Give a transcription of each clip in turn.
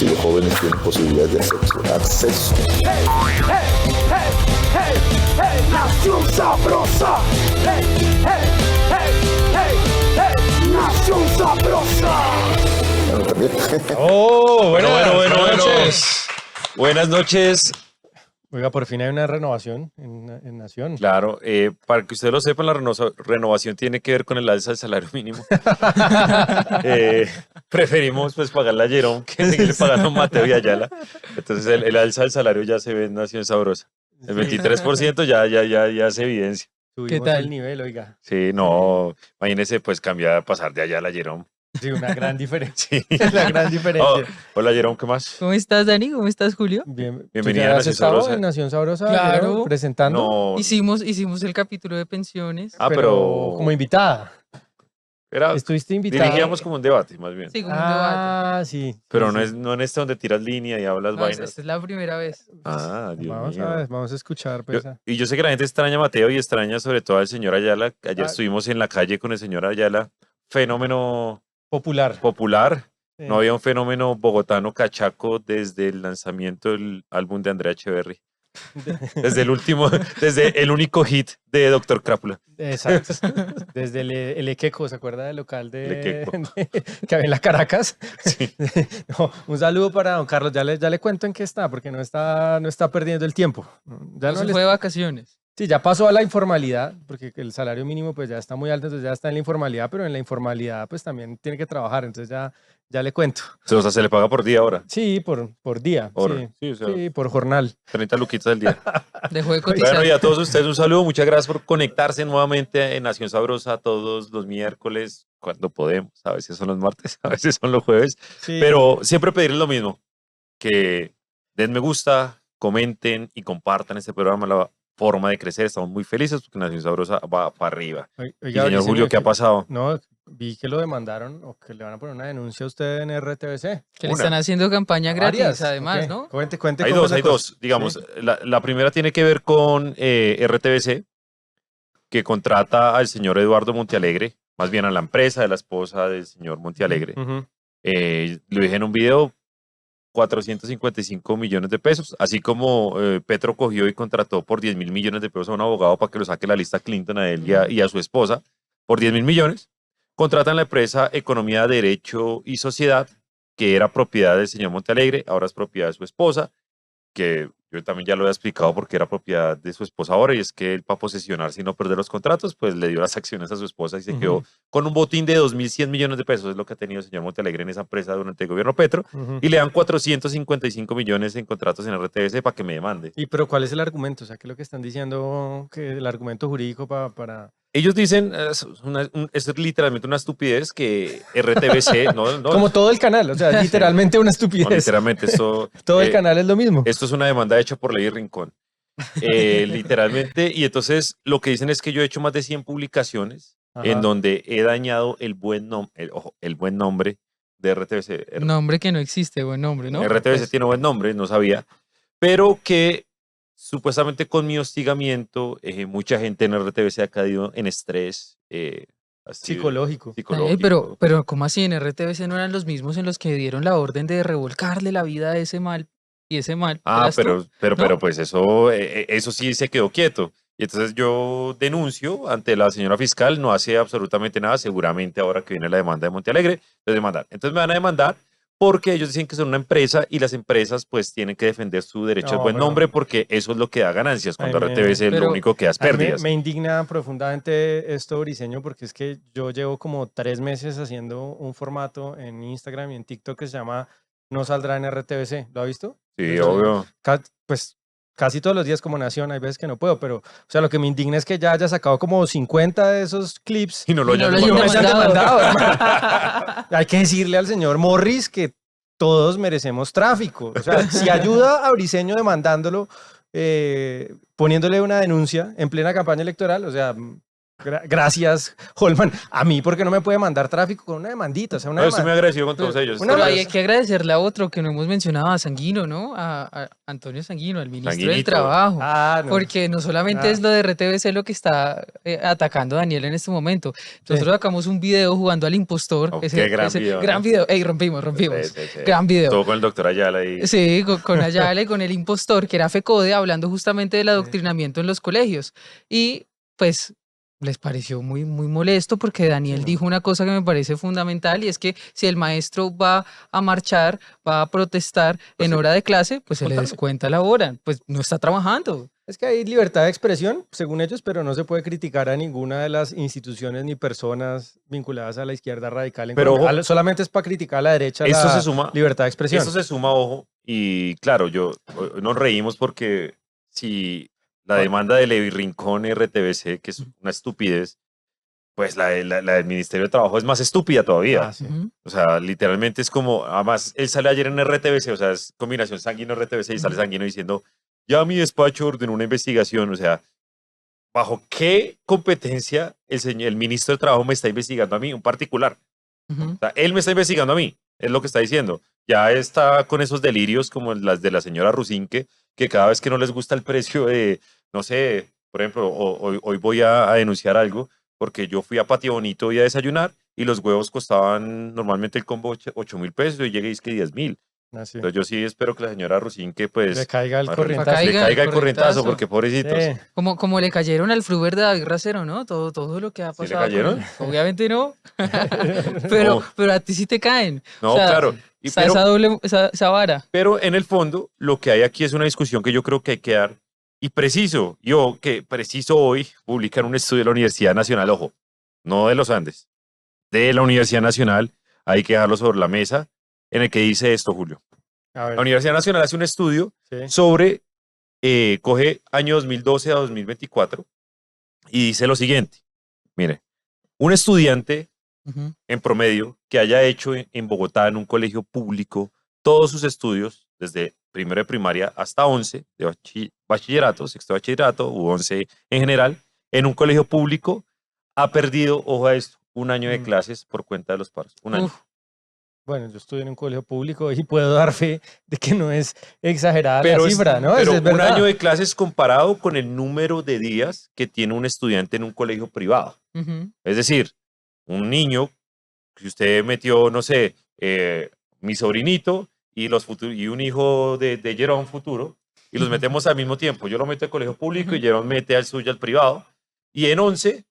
si los jóvenes tienen posibilidades de acceso. Hey, hey, hey, hey, hey, Nación Sabrosa. Hey, hey, hey, hey, hey, Nación Sabrosa. Bueno, también. Oh, buenas noches. Buenas noches. Oiga, por fin hay una renovación en Nación. Claro, para que ustedes lo sepan, la renovación tiene que ver con el alza del salario mínimo. Preferimos pues pagarle a Jerome que seguirle pagando a Mateo y Ayala. Entonces el alza del salario ya se ve en Nación Sabrosa. El 23% ya se evidencia. Subimos ¿Qué tal? el nivel, oiga. Sí, no, imagínese pues cambiar, pasar de Ayala a Jerome. Sí, una gran diferencia. Sí. La gran diferencia. Oh, hola Jerome, ¿qué más? ¿Cómo estás, Dani? ¿Cómo estás, Julio? Bienvenida ¿Tú a ya has Nación estado Sabrosa. en Nación Sabrosa? Claro. Jerome, presentando. No, Hicimos el capítulo de pensiones. pero como invitada. Estuviste invitada. dirigíamos como un debate, más bien. Sí, como un debate. Ah, sí. Pero sí, no sí. es no en este donde tiras línea y hablas No, vainas. esta es la primera vez. Ah, Dios Vamos mío. a ver, vamos a escuchar. Pues, Y yo sé que la gente extraña a Mateo y extraña sobre todo al señor Ayala. Ayer Ah. estuvimos en la calle con el señor Ayala. Fenómeno popular. popular. Sí. No había un fenómeno bogotano cachaco desde el lanzamiento del álbum de Andrea Echeverry. Desde el único hit de Doctor Crápula. Exacto. Desde el Equeco, ¿se acuerda del local El Equeco. que había en la Caracas? Sí. No, un saludo para don Carlos. Ya le cuento en qué está, porque no está perdiendo el tiempo. Ya No se le- fue de vacaciones. Sí, ya pasó a la informalidad, porque el salario mínimo pues ya está muy alto, entonces ya está en la informalidad, pero en la informalidad pues también tiene que trabajar, entonces ya le cuento. O sea, se le paga por día ahora. Sí, por día. Hora. Sí, Sí, o sea, sí, por jornal. 30 luquitas al día. Dejó de cotizar. Bueno, y a todos ustedes un saludo. Muchas gracias por conectarse nuevamente en Nación Sabrosa todos los miércoles, cuando podemos. A veces son los martes, a veces son los jueves. Sí. Pero siempre pedirles lo mismo, que den me gusta, comenten y compartan este programa, la forma de crecer. Estamos muy felices porque Nación Sabrosa va para arriba. Oiga, Y señor Briceño, Julio, ¿qué ha pasado? No, vi que lo demandaron o que le van a poner una denuncia a usted en RTBC. Que le Una. están haciendo campaña gratis, Varias, además, ok. ¿no? Cuente Hay cómo dos, es la hay cosa. dos. Digamos, Sí. la primera tiene que ver con RTBC, que contrata al señor Eduardo Montealegre, más bien a la empresa de la esposa del señor Montealegre. Ujú. Lo dije en un video, 455 millones de pesos, así como Petro cogió y contrató por 10 mil millones de pesos a un abogado para que lo saque la lista Clinton a él y a su esposa, por 10 mil millones, contratan la empresa Economía, Derecho y Sociedad, que era propiedad del señor Montealegre, ahora es propiedad de su esposa, que yo también ya lo había explicado porque era propiedad de su esposa ahora, y es que él para posesionarse y no perder los contratos, pues le dio las acciones a su esposa y se quedó Ujú. con un botín de 2.100 millones de pesos, es lo que ha tenido el señor Montealegre en esa empresa durante el gobierno Petro, Ujú. y le dan 455 millones en contratos en RTBC para que me demande. Pero ¿cuál es el argumento? O sea, ¿qué es lo que están diciendo que el argumento jurídico para... Ellos dicen, es literalmente una estupidez que RTBC, no, Como todo el canal, o sea, literalmente una no, estupidez. literalmente esto, Todo el canal es lo mismo. esto es una demanda hecha por Ley Rincón. Literalmente, y entonces lo que dicen es que yo he hecho más de 100 publicaciones Ajá. en donde he dañado el buen nombre de RTBC. Nombre que no existe, buen nombre, ¿no? RTBC Pues, tiene buen nombre, no sabía, pero que supuestamente con mi hostigamiento, mucha gente en RTBC ha caído en estrés así, Psicológico. psicológico. pero ¿cómo así? En RTBC no eran los mismos en los que dieron la orden de revolcarle la vida a ese mal y ese mal. Ah, ¿eras tú? pero ¿No? pues eso sí se quedó quieto. Y entonces yo denuncio ante la señora fiscal, no hace absolutamente nada, seguramente ahora que viene la demanda de Montealegre, les demandar. Entonces me van a demandar porque ellos dicen que son una empresa y las empresas pues tienen que defender su derecho al No, buen pero- nombre porque eso es lo que da ganancias, cuando Ay, RTBC lo pero- único que da es A mí pérdidas. me indigna profundamente esto, Briceño, porque es que yo llevo como 3 meses haciendo un formato en Instagram y en TikTok que se llama No saldrá en RTBC. ¿Lo ha visto? Sí, Pues, obvio. Pues casi todos los días como Nación, hay veces que no puedo, pero o sea, lo que me indigna es que ya haya sacado como 50 de esos clips Y no lo Y no hayan lo y no me demandado. hayan demandado. demandado, hermano. Hay que decirle al señor Morris que todos merecemos tráfico. O sea, si ayuda a Briceño demandándolo, poniéndole una denuncia en plena campaña electoral, o sea, Gracias, Holman. A mí, ¿por qué no me puede mandar tráfico con una demandita? O sea, una No, estoy muy demanda. agradecido con todos ellos. Una Pero vez- ahí hay que agradecerle a otro que no hemos mencionado, a Sanguino, ¿no? A Antonio Sanguino, al ministro del Sanguinito. Trabajo. Ah, no. Porque no solamente Ah. es lo de RTBC lo que está atacando a Daniel en este momento. Nosotros sacamos un video jugando al impostor. Oh, qué gran video, gran ¿no? video. Ey, rompimos. Sí. Gran video. Todo con el doctor Ayala y Sí, con Ayala y con el impostor, que era FECODE, hablando justamente del adoctrinamiento en los colegios. Y pues les pareció muy, muy molesto porque Daniel dijo una cosa que me parece fundamental y es que si el maestro va a marchar, va a protestar en hora de clase, pues se le descuenta la hora. Pues no está trabajando. Es que hay libertad de expresión, según ellos, pero no se puede criticar a ninguna de las instituciones ni personas vinculadas a la izquierda radical. Pero, Colombia. ojo, Solamente es para criticar a la derecha esto la se suma- libertad de expresión. Eso se suma, ojo, y claro, nos reímos porque si la demanda de Levi Rincón y RTBC, que es una estupidez, pues la del Ministerio de Trabajo es más estúpida todavía. Ah, sí. Ujú. O sea, literalmente es como, además, él sale ayer en RTBC, o sea, es combinación Sanguino-RTBC y sale Sanguino diciendo, ya mi despacho ordenó una investigación, o sea, ¿bajo qué competencia el ministro de Trabajo me está investigando a mí, un particular? Ujú. O sea, él me está investigando a mí, es lo que está diciendo. Ya está con esos delirios como las de la señora Rusinque, que cada vez que no les gusta el precio de, no sé, por ejemplo, hoy voy a denunciar algo, porque yo fui a Patio Bonito hoy a desayunar y los huevos costaban normalmente el combo 8.000 pesos y llegué y es que 10.000. Así. Entonces yo sí espero que la señora Rusinque pues Le caiga el le corrientazo. Caiga caiga el el corrientazo, corrientazo. porque pobrecitos. Sí. Como le cayeron al Fruber de David Racero, ¿no? Todo lo que ha ¿Sí le pasado. con cayeron? él. Obviamente no. pero, No. pero a ti sí te caen. No, O sea, claro. está esa vara. Pero en el fondo, lo que hay aquí es una discusión que yo creo que hay que dar. Y preciso hoy, publican un estudio de la Universidad Nacional, ojo, no de los Andes, de la Universidad Nacional, hay que dejarlo sobre la mesa, en el que dice esto, Julio. A ver, La Universidad Nacional hace un estudio sí. sobre, coge año 2012 a 2024 y dice lo siguiente. Mire, un estudiante Ujú. en promedio que haya hecho en Bogotá, en un colegio público, todos sus estudios, desde primero de primaria hasta 11 de bachillerato, sexto de bachillerato u 11 en general, en un colegio público, ha perdido, ojo a esto, un año de Mm. clases por cuenta de los paros. Un año. Uf, Bueno, yo estudio en un colegio público y puedo dar fe de que no es exagerada Pero, la cifra, ¿no? pero Es un verdad. año de clases comparado con el número de días que tiene un estudiante en un colegio privado. ujú. Es decir, un niño que usted metió, no sé, mi sobrinito y un hijo de Jerón futuro, y los metemos al mismo tiempo. Yo lo meto al colegio público y Jerón mete al suyo al privado. Y en 11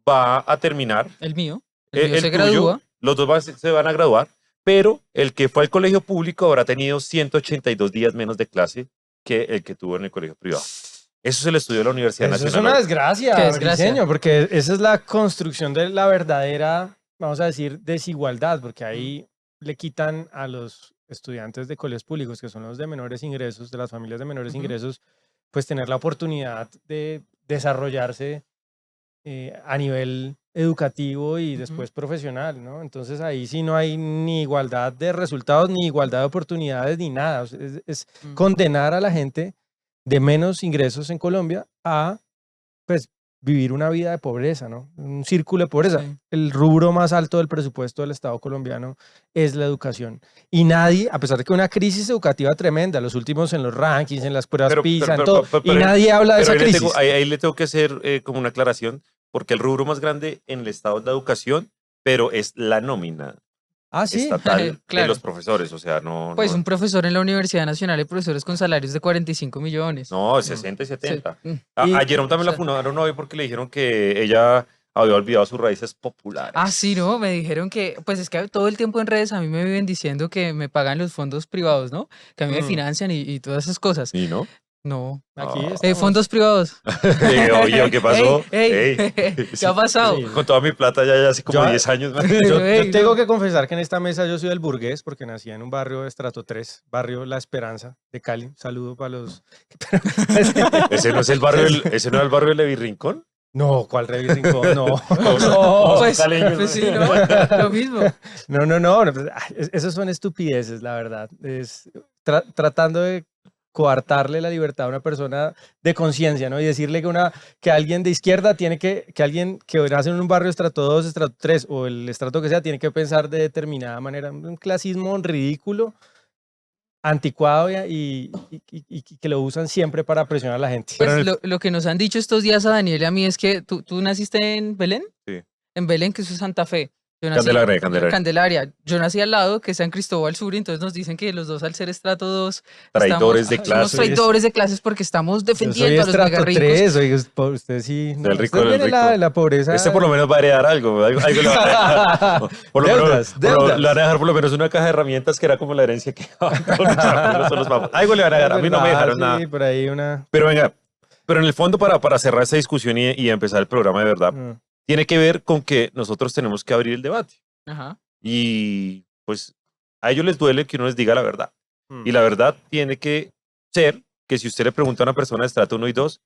va a terminar. El mío. El El mío se tuyo, gradúa. los dos se van a graduar, pero el que fue al colegio público habrá tenido 182 días menos de clase que el que tuvo en el colegio privado. Eso es el estudio de la Universidad Eso es Nacional. una desgracia, Qué desgracia. Briseño, porque esa es la construcción de la verdadera, vamos a decir, desigualdad, porque ahí le quitan a los estudiantes de colegios públicos, que son los de menores ingresos, de las familias de menores Ujú. ingresos, pues tener la oportunidad de desarrollarse a nivel educativo y después profesional, ¿no? Entonces ahí sí no hay ni igualdad de resultados, ni igualdad de oportunidades, ni nada. O sea, es Mm. condenar a la gente de menos ingresos en Colombia a, pues, vivir una vida de pobreza, ¿no? Un círculo de pobreza. Sí. El rubro más alto del presupuesto del Estado colombiano es la educación. Y nadie, a pesar de que una crisis educativa tremenda, los últimos en los rankings, en las pruebas PISA, en todo, y nadie habla de esa Pero crisis. ahí le tengo que hacer como una aclaración, porque el rubro más grande en el Estado es la educación, pero es la nómina Ah, sí. estatal de Claro. los profesores. O sea, no. Pues no, un profesor en la Universidad Nacional hay profesores con salarios de 45 millones. no, 60 y 70. Mm. Y- A Jerome también o la sea- fundaron hoy porque le dijeron que ella había olvidado sus raíces populares. Ah, sí, no, me dijeron que, pues es que todo el tiempo en redes a mí me viven diciendo que me pagan los fondos privados, ¿no? Que a mí me Mm. financian y todas esas cosas. ¿Y no? No. Aquí Ah. estamos. Fondos privados. Oye, ¿qué pasó? Ey, Ey. ¿qué ha pasado? Sí. Con toda mi plata ya hace como Yo- 10 años. Yo Ey, tengo no. que confesar que en esta mesa yo soy del burgués porque nací en un barrio de estrato 3, barrio La Esperanza de Cali. Un saludo para los... ¿Ese no es el barrio, ese no era el barrio de Levi Rincón? No, ¿cuál Revi Rincón? No. No, Pues, caleños, pues sí, ¿no? ¿no? Lo mismo. No, pues, esas son estupideces, la verdad. Es tratando de coartarle la libertad a una persona de conciencia, ¿no? Y decirle que alguien de izquierda que alguien que nace en un barrio estrato 2, estrato 3 o el estrato que sea, tiene que pensar de determinada manera. Un clasismo ridículo, anticuado y que lo usan siempre para presionar a la gente. Pues lo que nos han dicho estos días a Daniel y a mí es que tú naciste en Belén. Sí. En Belén, que eso es Santa Fe. Yo nací Candelaria. Candelaria. Yo nací al lado, que está en Cristóbal Sur, y entonces nos dicen que los dos, al ser estrato 2, Traidores de somos clases. traidores de clases porque estamos Yo soy defendiendo a los estrato mega ricos. 3, oiga, usted sí. Del rico, usted del viene rico. La pobreza. Este por lo menos va a heredar algo. Algo le van a dejar. Por lo menos, Deudas. le van a dejar por lo menos una caja de herramientas que era como la herencia que daban todos los abuelos o los papás. Algo le van a dejar. A mí no me dejaron Sí, nada. por ahí una. Pero venga, en el fondo para cerrar esta discusión y empezar el programa de verdad, tiene que ver con que nosotros tenemos que abrir el debate. Ajá. Y pues a ellos les duele que uno les diga la verdad. Y la verdad tiene que ser que si usted le pregunta a una persona de estrato 1 y 2,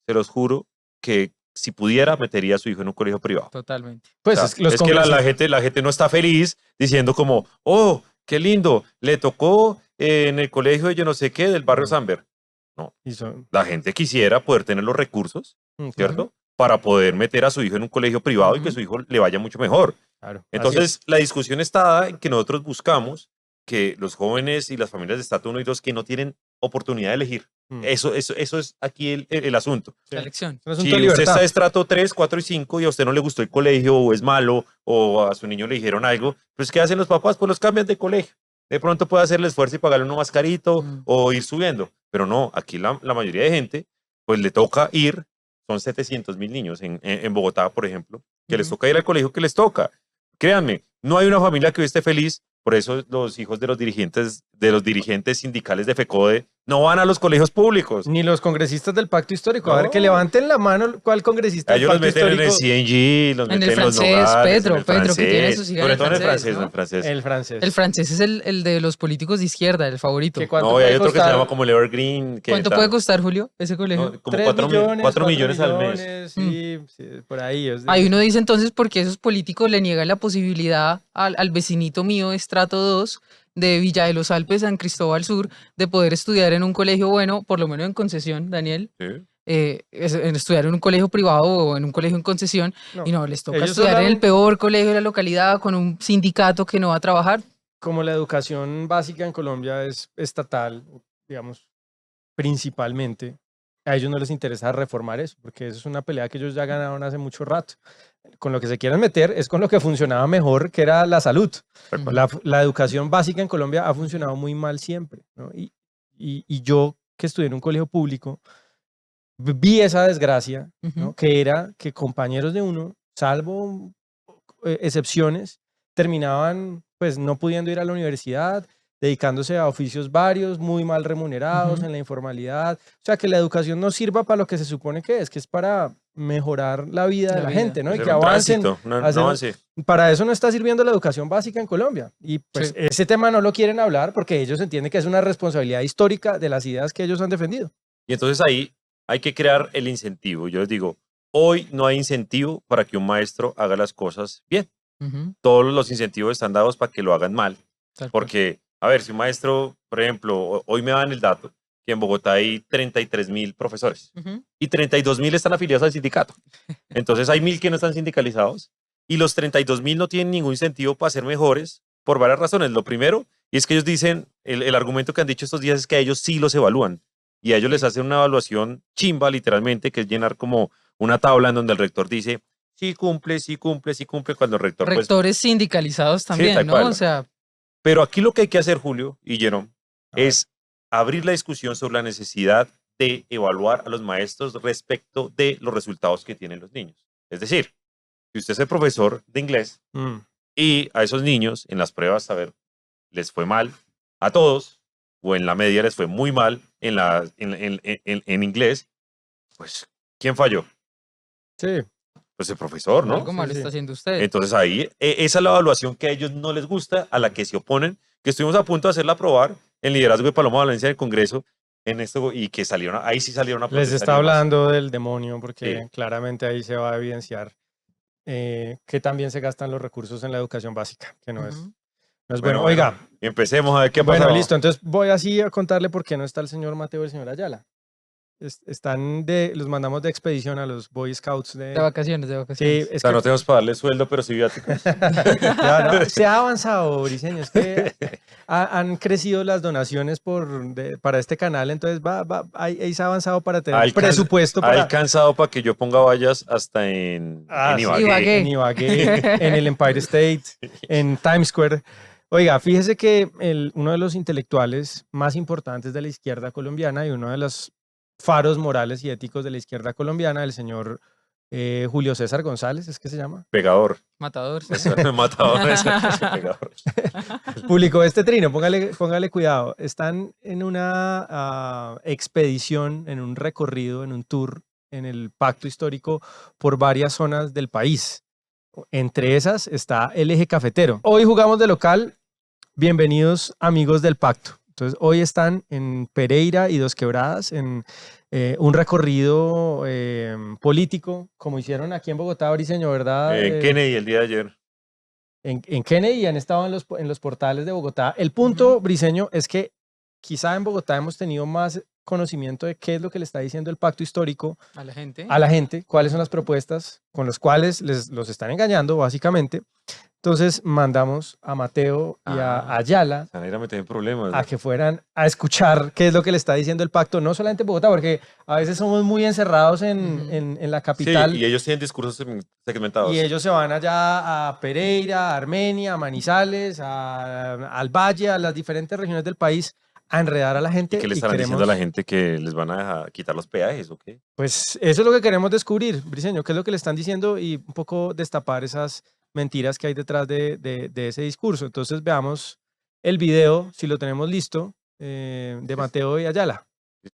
se los juro que si pudiera metería a su hijo en un colegio privado. Totalmente. Pues O sea, es que la gente no está feliz diciendo como, oh, qué lindo, le tocó en el colegio de yo no sé qué del barrio Samber. No, la gente quisiera poder tener los recursos, ¿cierto? Para poder meter a su hijo en un colegio privado y que su hijo le vaya mucho mejor. Claro, Entonces, la discusión está dada en que nosotros buscamos que los jóvenes y las familias de estrato 1 y 2 que no tienen oportunidad de elegir. Eso es aquí el asunto. La elección. Si usted está de estrato 3, 4 y 5 y a usted no le gustó el colegio o es malo o a su niño le dijeron algo, pues ¿qué hacen los papás? Pues los cambian de colegio. De pronto puede hacer el esfuerzo y pagarle uno más carito o ir subiendo. Pero no, aquí la mayoría de gente pues le toca ir. Son 700.000 niños en Bogotá, por ejemplo, que les toca ir al colegio que les toca. Créanme, no hay una familia que hoy esté feliz. Por eso los hijos de los dirigentes sindicales de FECODE no van a los colegios públicos. Ni los congresistas del Pacto Histórico. A ver, que levanten la mano cuál congresista del Ellos los Pacto meten Histórico. en el CNG, los En meten el en los francés, Nogales, Pedro, en el que tiene francés. sus hijas Sobre en todo en el francés, francés, ¿no? en el francés. El francés es el de los políticos de izquierda, el favorito. ¿Cuánto No, y hay puede otro que se costar? llama como el Evergreen. ¿Cuánto puede costar, Julio, ese colegio? No, como 3 4 millones al mes. millones, sí, por ahí. Ahí uno dice entonces por qué esos políticos le niegan la posibilidad al vecinito mío, estrato 2, de Villa de los Alpes, San Cristóbal Sur, de poder estudiar en un colegio bueno, por lo menos en concesión, Daniel. Sí. En estudiar en un colegio privado o en un colegio en concesión, y no, les toca ellos estudiar son en el peor colegio de la localidad con un sindicato que no va a trabajar. Como la educación básica en Colombia es estatal, digamos, principalmente, a ellos no les interesa reformar eso, porque eso es una pelea que ellos ya ganaron hace mucho rato. Con lo que se quieren meter es con lo que funcionaba mejor, que era la salud. La educación básica en Colombia ha funcionado muy mal siempre, ¿no? Y yo, que estudié en un colegio público, vi esa desgracia, ¿no? Que era que compañeros de uno, salvo excepciones, terminaban pues no pudiendo ir a la universidad, dedicándose a oficios varios, muy mal remunerados, en la informalidad. O sea, que la educación no sirva para lo que se supone que es para mejorar la vida de la gente, ¿no? Y que avancen. Para eso no está sirviendo la educación básica en Colombia. Y pues ese tema no lo quieren hablar porque ellos entienden que es una responsabilidad histórica de las ideas que ellos han defendido. Y entonces ahí hay que crear el incentivo. Yo les digo, hoy no hay incentivo para que un maestro haga las cosas bien. Todos los incentivos están dados para que lo hagan mal. Porque, a ver, si un maestro, por ejemplo, hoy me dan el dato que en Bogotá hay 33.000 profesores y 32.000 están afiliados al sindicato. Entonces hay 1.000 que no están sindicalizados y los 32.000 no tienen ningún incentivo para ser mejores por varias razones. Lo primero, y es que ellos dicen, el argumento que han dicho estos días es que a ellos sí los evalúan y a ellos les hacen una evaluación chimba, literalmente, que es llenar como una tabla en donde el rector dice, sí cumple, cuando el rector... Rectores sindicalizados también, ¿no? Cual. O sea... Pero aquí lo que hay que hacer, Julio y Jerome, es abrir la discusión sobre la necesidad de evaluar a los maestros respecto de los resultados que tienen los niños. Es decir, si usted es el profesor de inglés y a esos niños en las pruebas, a ver, les fue mal a todos, o en la media les fue muy mal en inglés, pues, ¿quién falló? Sí. Pues el profesor, ¿no? Algo mal está haciendo usted. Entonces ahí, esa es la evaluación que a ellos no les gusta, a la que se oponen, que estuvimos a punto de hacerla aprobar en liderazgo de Paloma Valencia en el Congreso, y que salieron, ahí sí salieron a protestar. Les está hablando del demonio, porque claramente ahí se va a evidenciar que también se gastan los recursos en la educación básica, que no es No es bueno. Oiga, empecemos a ver qué ha pasado. bueno, listo. Entonces voy así a contarle por qué no está el señor Mateo y el señor Ayala. Los mandamos de expedición a los Boy Scouts De vacaciones, de Sí, vacaciones. es O sea, que no tenemos para darle sueldo, pero sí viáticos. ya, no, se ha avanzado, Briseño. Es que han crecido las donaciones para este canal, entonces ahí se ha avanzado para tener presupuesto Ha para alcanzado para que yo ponga vallas hasta en sí, Ibagué. en Ibagué, en el Empire State, en Times Square. Oiga, fíjese que uno de los intelectuales más importantes de la izquierda colombiana y uno de los faros morales y éticos de la izquierda colombiana, el señor Julio César González, ¿es que se llama? Pegador. Matador. Matador. Pegador. Publicó este trino, póngale cuidado. Están en una expedición, en un recorrido, en un tour, en el pacto histórico por varias zonas del país. Entre esas está el eje cafetero. Hoy jugamos de local. Bienvenidos, amigos del pacto. Entonces, hoy están en Pereira y Dos Quebradas, en un recorrido político, como hicieron aquí en Bogotá, Briseño, ¿verdad? Kennedy el día de ayer. En Kennedy han estado en los portales de Bogotá. El punto, Briseño, es que quizá en Bogotá hemos tenido más conocimiento de qué es lo que le está diciendo el pacto histórico A la gente. cuáles son las propuestas con las cuales los están engañando, básicamente. Entonces mandamos a Mateo y a Ayala Se van a ir a meter en problemas. a que fueran a escuchar qué es lo que le está diciendo el pacto, no solamente en Bogotá, porque a veces somos muy encerrados en la capital. Sí, y ellos tienen discursos segmentados. Y ellos se van allá a Pereira, a Armenia, a Manizales, al Valle, a las diferentes regiones del país, a enredar a la gente. ¿Y qué le estarán diciendo a la gente, que les van a quitar los peajes o qué? Pues eso es lo que queremos descubrir, Briseño, qué es lo que le están diciendo y un poco destapar esas mentiras que hay detrás de ese discurso. Entonces veamos el video, si lo tenemos listo, de Mateo y Ayala.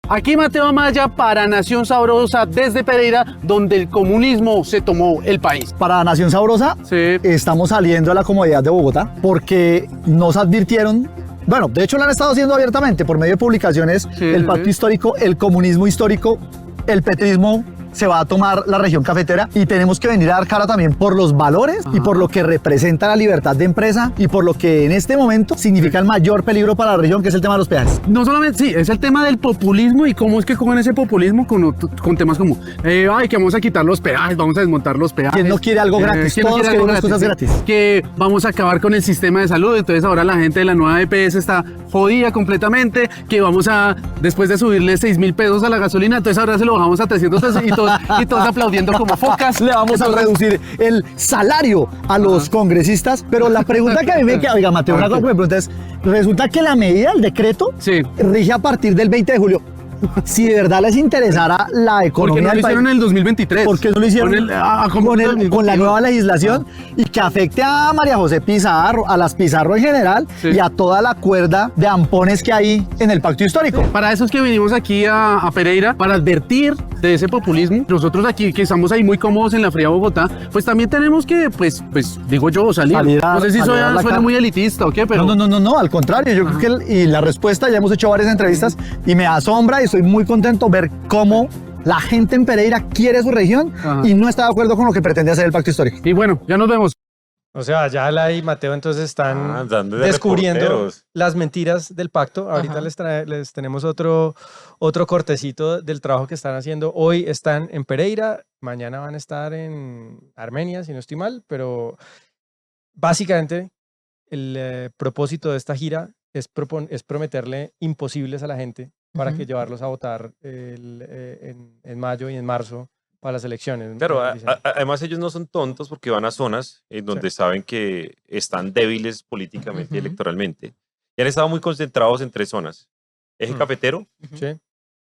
Aquí Mateo Amaya para Nación Sabrosa desde Pereira, donde el comunismo se tomó el país. Para Nación Sabrosa, Sí. estamos saliendo a la comodidad de Bogotá porque nos advirtieron, bueno, de hecho lo han estado haciendo abiertamente por medio de publicaciones, Sí, el sí. pacto histórico, el comunismo histórico, el petrismo se va a tomar la región cafetera y tenemos que venir a dar cara también por los valores y por lo que representa la libertad de empresa y por lo que en este momento significa el mayor peligro para la región, que es el tema de los peajes. No solamente, sí, es el tema del populismo y cómo es que cogen ese populismo con temas como, ay, que vamos a quitar los peajes, vamos a desmontar los peajes. ¿Quién no quiere algo gratis? ¿quién no Todos quiere algo queremos cosas sí. gratis. Que vamos a acabar con el sistema de salud, entonces ahora la gente de la nueva EPS está jodida completamente, que vamos a, después de subirle 6.000 pesos a la gasolina, entonces ahora se lo bajamos a 300 pesos y todos aplaudiendo como focas. Le vamos a reducir el salario a los congresistas, pero la pregunta que a mí me queda, oiga, Mateo, una cosa que me pregunta es, resulta que la medida, el decreto, Sí. rige a partir del 20 de julio. Si de verdad les interesara la Porque economía no lo del país, hicieron en el 2023. ¿por qué no lo hicieron con la nueva legislación y que afecte a María José Pizarro, a las Pizarro en general Sí. y a toda la cuerda de ampones que hay en el pacto histórico? Para eso es que vinimos aquí a Pereira, para advertir de ese populismo. Nosotros aquí, que estamos ahí muy cómodos en la fría Bogotá, pues también tenemos que, pues digo yo, salir. No sé si salir a la suena cara. muy elitista o qué, pero... No, al contrario, yo creo que y la respuesta, ya hemos hecho varias entrevistas y me asombra y estoy muy contento ver cómo la gente en Pereira quiere su región Ajá. y no está de acuerdo con lo que pretende hacer el pacto histórico. Y bueno, ya nos vemos. O sea, Ayala y Mateo entonces están Dando de descubriendo reporteros. las mentiras del pacto. Ahorita Ajá. les tenemos otro cortecito del trabajo que están haciendo. Hoy están en Pereira, mañana van a estar en Armenia, si no estoy mal, pero básicamente el propósito de esta gira es prometerle imposibles a la gente para que llevarlos a votar en mayo y en marzo para las elecciones. Claro, Dicen. además ellos no son tontos porque van a zonas en donde saben que están débiles políticamente y Ujú. electoralmente. Y han estado muy concentrados en 3 zonas. Eje Mm. cafetero, Sí,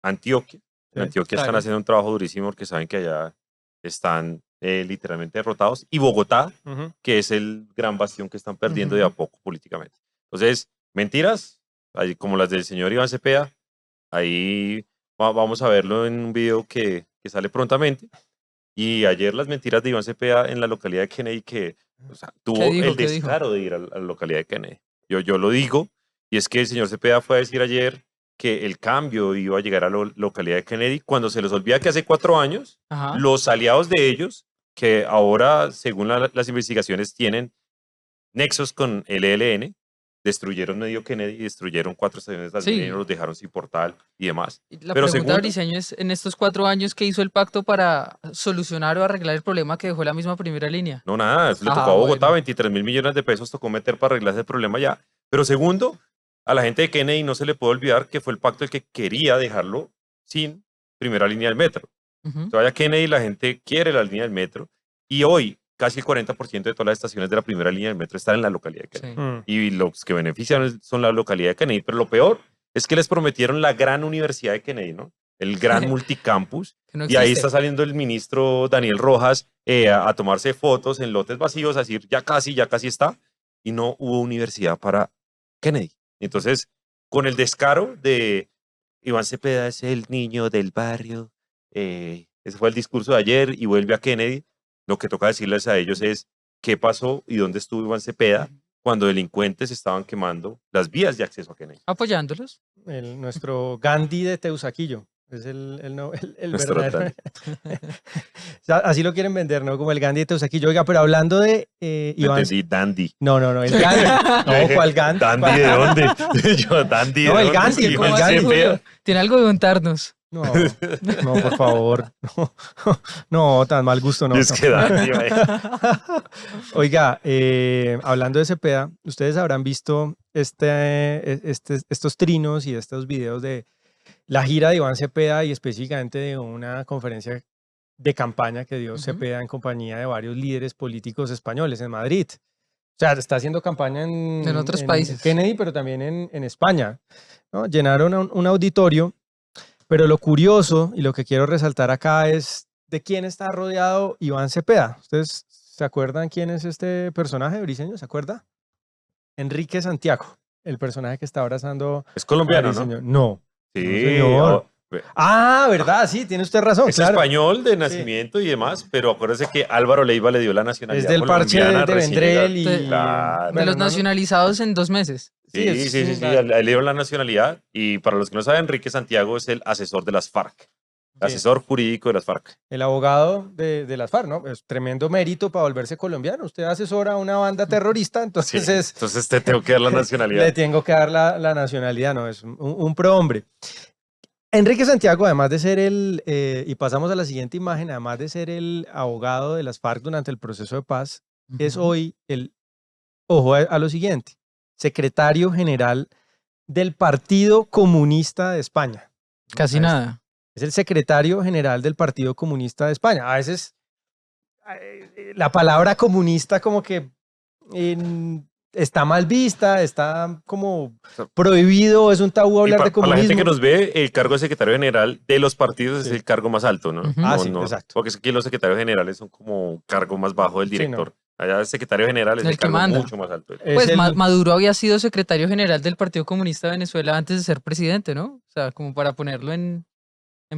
Antioquia. En Sí, Antioquia están claro. haciendo un trabajo durísimo porque saben que allá están literalmente derrotados. Y Bogotá, ujú. que es el gran bastión que están perdiendo de a poco políticamente. Entonces, mentiras, ahí como las del señor Iván Cepeda, ahí vamos a verlo en un video que sale prontamente. Y ayer las mentiras de Iván Cepeda en la localidad de Kennedy, que o sea, tuvo ¿Qué dijo? el ¿Qué dijo? descaro de ir a la localidad de Kennedy. Yo lo digo, y es que el señor Cepeda fue a decir ayer que el cambio iba a llegar a la localidad de Kennedy cuando se les olvida que hace 4 años Ajá. los aliados de ellos, que ahora, según las investigaciones, tienen nexos con el ELN, destruyeron medio Kennedy, destruyeron 4 estaciones de Sí. Transmilenio, los dejaron sin portal y demás. Y la Pero pregunta, segundo- Briseño, es, en estos 4 años, ¿qué hizo el pacto para solucionar o arreglar el problema que dejó la misma primera línea? No, nada, le tocó Ah, a Bogotá, bueno. 23.000 millones de pesos tocó meter para arreglar ese problema ya. Pero segundo, a la gente de Kennedy no se le puede olvidar que fue el pacto el que quería dejarlo sin primera línea del metro. Ujú. Se vaya Kennedy, la gente quiere la línea del metro y hoy casi el 40% de todas las estaciones de la primera línea del metro están en la localidad de Kennedy. Sí. Mm. Y los que benefician son la localidad de Kennedy. Pero lo peor es que les prometieron la gran universidad de Kennedy, ¿no? El gran multicampus. Que no Y ahí existe. está saliendo el ministro Daniel Rojas a tomarse fotos en lotes vacíos, a decir, ya casi está. Y no hubo universidad para Kennedy. Entonces, con el descaro de Iván Cepeda es el niño del barrio, ese fue el discurso de ayer y vuelve a Kennedy, lo que toca decirles a ellos es qué pasó y dónde estuvo Iván Cepeda cuando delincuentes estaban quemando las vías de acceso a Kennedy. Apoyándolos. Nuestro Gandhi de Teusaquillo. Es el Nuestro verdadero. O sea, así lo quieren vender, ¿no? Como el Gandhi de Teusaquillo. Oiga, pero hablando de Iván. Entendí, Dandy. No, el Gandhi. No, ¿cuál Gandhi? ¿Dandy de dónde? Yo, Dandy No, de el dónde. Gandhi, Sí, ¿cómo Iván así, Cepeda. Tiene algo de contarnos. No, por favor. No, tan mal gusto, no. Es que Dandy, Oiga, hablando de Cepeda, ustedes habrán visto estos trinos y estos videos de la gira de Iván Cepeda y específicamente de una conferencia de campaña que dio Ujú. Cepeda en compañía de varios líderes políticos españoles en Madrid. O sea, está haciendo campaña En otros países. Kennedy, pero también en España, ¿no? Llenaron un auditorio, pero lo curioso y lo que quiero resaltar acá es de quién está rodeado Iván Cepeda. ¿Ustedes se acuerdan quién es este personaje, Briseño? ¿Se acuerda? Enrique Santiago, el personaje que está abrazando Es a colombiano, ¿no? Briseño. No. Sí, señor. Ah, ¿verdad? Sí, tiene usted razón. es claro. español de nacimiento y demás, pero acuérdese que Álvaro Leiva le dio la nacionalidad Es del parche colombiana de recién Vendrell llegada. y... Claro. De Bueno, los no, no. nacionalizados en 2 meses. Sí, sí, claro. a él le dieron la nacionalidad y para los que no saben, Enrique Santiago es el asesor de las FARC, asesor jurídico de las FARC. El abogado de las FARC, ¿no? Es tremendo mérito para volverse colombiano. Usted asesora a una banda terrorista, Sí, entonces entonces te tengo que dar la le nacionalidad. tengo que dar la nacionalidad, ¿no? Es un prohombre. Enrique Santiago, además de ser y pasamos a la siguiente imagen, además de ser el abogado de las FARC durante el proceso de paz, es Ujú. hoy ojo a lo siguiente, secretario general del Partido Comunista de España. Casi Ahí está. nada. Es el secretario general del Partido Comunista de España. A veces la palabra comunista como que está mal vista, está como prohibido, es un tabú Y hablar de para la gente comunismo. que nos ve, el cargo de secretario general de los partidos Sí. es el cargo más alto, ¿no? Ujú. Ah, sí, exacto. Porque es que los secretarios generales son como cargo más bajo del Sí, no. director. Allá el secretario general es El el que cargo manda. mucho más alto. Es Pues el- Maduro había sido secretario general del Partido Comunista de Venezuela antes de ser presidente, ¿no? O sea, como para ponerlo en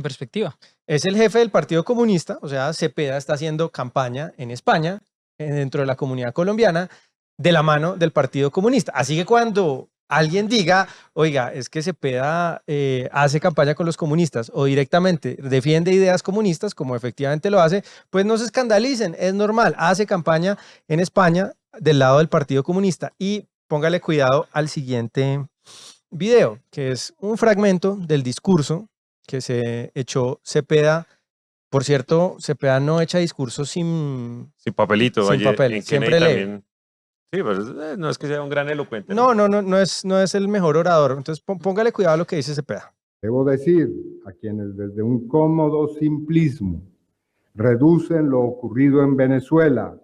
perspectiva. Es el jefe del Partido Comunista, o sea, Cepeda está haciendo campaña en España, dentro de la comunidad colombiana, de la mano del Partido Comunista. Así que cuando alguien diga, oiga, es que Cepeda hace campaña con los comunistas o directamente defiende ideas comunistas, como efectivamente lo hace, pues no se escandalicen, es normal, hace campaña en España del lado del Partido Comunista. Y póngale cuidado al siguiente video, que es un fragmento del discurso que se echó Cepeda. Por cierto, Cepeda no echa discursos sin... Sin papelito. Sin ayer papel, en siempre Kennedy lee. también. Sí, pero no es que sea un gran elocuente. No es el mejor orador. Entonces póngale cuidado a lo que dice Cepeda. Debo decir a quienes desde un cómodo simplismo reducen lo ocurrido en Venezuela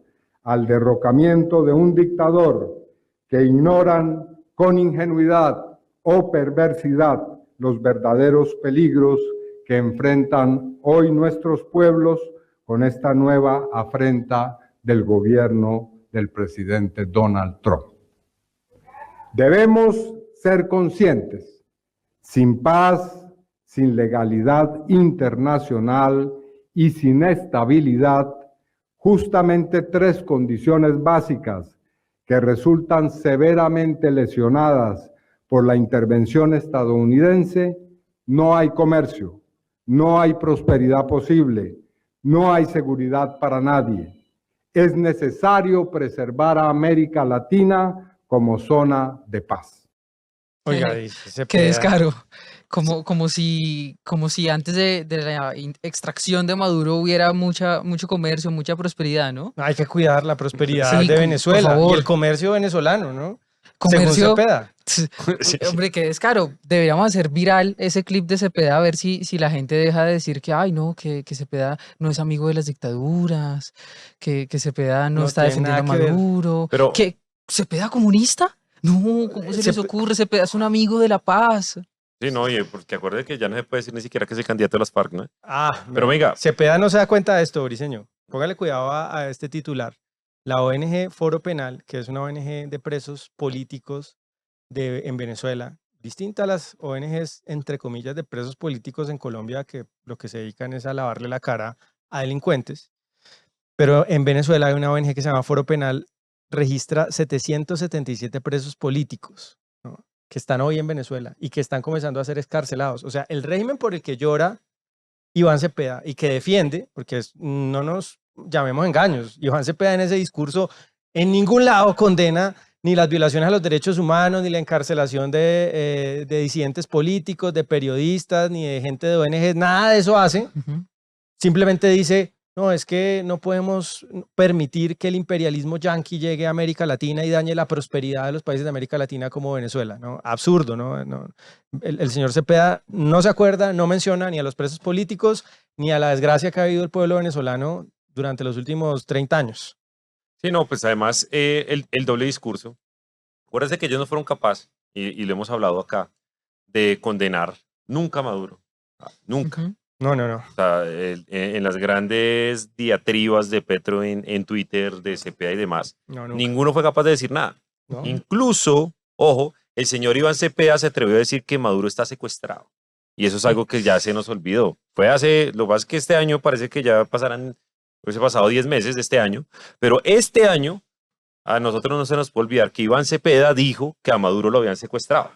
al derrocamiento de un dictador que ignoran con ingenuidad o perversidad los verdaderos peligros que enfrentan hoy nuestros pueblos con esta nueva afrenta del gobierno del presidente Donald Trump. Debemos ser conscientes, sin paz, sin legalidad internacional y sin estabilidad, justamente 3 condiciones básicas que resultan severamente lesionadas por la intervención estadounidense, no hay comercio, no hay prosperidad posible, no hay seguridad para nadie. Es necesario preservar a América Latina como zona de paz. Oiga, dice Qué Cepeda. descaro. Como si antes de la extracción de Maduro hubiera mucho comercio, mucha prosperidad, ¿no? Hay que cuidar la prosperidad Sí, de por Venezuela y favor. el comercio venezolano, ¿no? Comercio. Según Cepeda. Sí. Hombre, qué descaro. Deberíamos hacer viral ese clip de Cepeda a ver si la gente deja de decir que, ay, no, que Cepeda no es amigo de las dictaduras, que Cepeda no No está tiene defendiendo a nada que ver. Maduro. Pero- ¿Que ¿Cepeda comunista? No, ¿cómo se les ocurre? Cepeda es un amigo de la paz. Sí, no, oye, porque acuérdate que ya no se puede decir ni siquiera que es el candidato de las FARC, ¿no? Pero Bueno, venga. Cepeda no se da cuenta de esto, Briceño. Póngale cuidado a este titular. La ONG Foro Penal, que es una ONG de presos políticos en Venezuela, distinta a las ONGs, entre comillas, de presos políticos en Colombia, que lo que se dedican es a lavarle la cara a delincuentes. Pero en Venezuela hay una ONG que se llama Foro Penal, registra 777 presos políticos, ¿no?, que están hoy en Venezuela y que están comenzando a ser excarcelados. O sea, el régimen por el que llora Iván Cepeda y que defiende, porque no nos llamemos engaños, Iván Cepeda en ese discurso en ningún lado condena ni las violaciones a los derechos humanos, ni la encarcelación de disidentes políticos, de periodistas, ni de gente de ONGs, nada de eso hace. Ujú. Simplemente dice, no, es que no podemos permitir que el imperialismo yanqui llegue a América Latina y dañe la prosperidad de los países de América Latina como Venezuela, ¿no? Absurdo, ¿no? El señor Cepeda no se acuerda, no menciona ni a los presos políticos, ni a la desgracia que ha vivido el pueblo venezolano durante los últimos 30 años. Sí, no, pues además el doble discurso. Acuérdense que ellos no fueron capaces, y lo hemos hablado acá, de condenar nunca a Maduro. Nunca. Ujú. No, no, no. O sea, en las grandes diatribas de Petro en Twitter, de Cepeda y demás, No, nunca. ninguno fue capaz de decir nada. No. Incluso, ojo, el señor Iván Cepeda se atrevió a decir que Maduro está secuestrado. Y eso es algo que ya se nos olvidó. Lo que pasa es que este año parece que ya hubiese pasado 10 meses de este año, pero este año a nosotros no se nos puede olvidar que Iván Cepeda dijo que a Maduro lo habían secuestrado.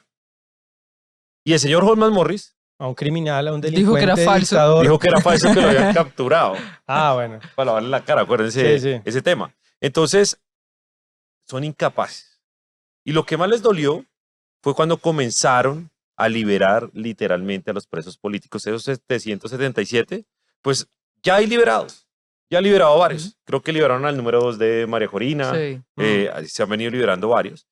Y el señor Holman Morris A un criminal, a un Dijo que delincuente, era falso. dictador. dijo que era falso, que lo habían capturado Ah, bueno. para lavarle la cara, acuérdense Sí, sí. ese tema. Entonces, son incapaces. Y lo que más les dolió fue cuando comenzaron a liberar literalmente a los presos políticos. Esos 777, pues ya hay liberados. Ya han liberado varios. Creo que liberaron al número 2 de María Corina. Sí. Se han venido liberando varios.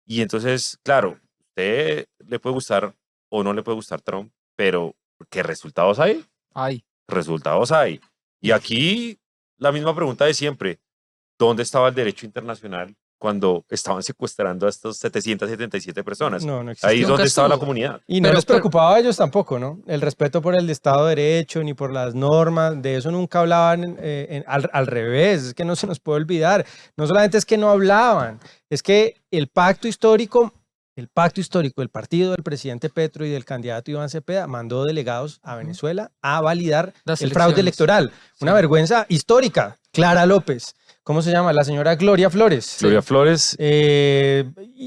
Y entonces, claro, usted le puede gustar o no le puede gustar Trump, pero ¿qué resultados hay? Ay. Resultados hay. Y aquí la misma pregunta de siempre. ¿Dónde estaba el derecho internacional cuando estaban secuestrando a estos 777 personas? No, no existe. Ahí es Nunca donde estaba la estuvo. comunidad. Y no Pero- les preocupaba a ellos tampoco, ¿no? El respeto por el Estado de Derecho ni por las normas, de eso nunca hablaban. Al revés, es que no se nos puede olvidar. No solamente es que no hablaban, es que el pacto histórico del partido del presidente Petro y del candidato Iván Cepeda mandó delegados a Venezuela a validar Las el fraude elecciones. electoral. Una Sí. vergüenza histórica. Clara López, ¿cómo se llama? La señora Gloria Flores. Gloria Flores,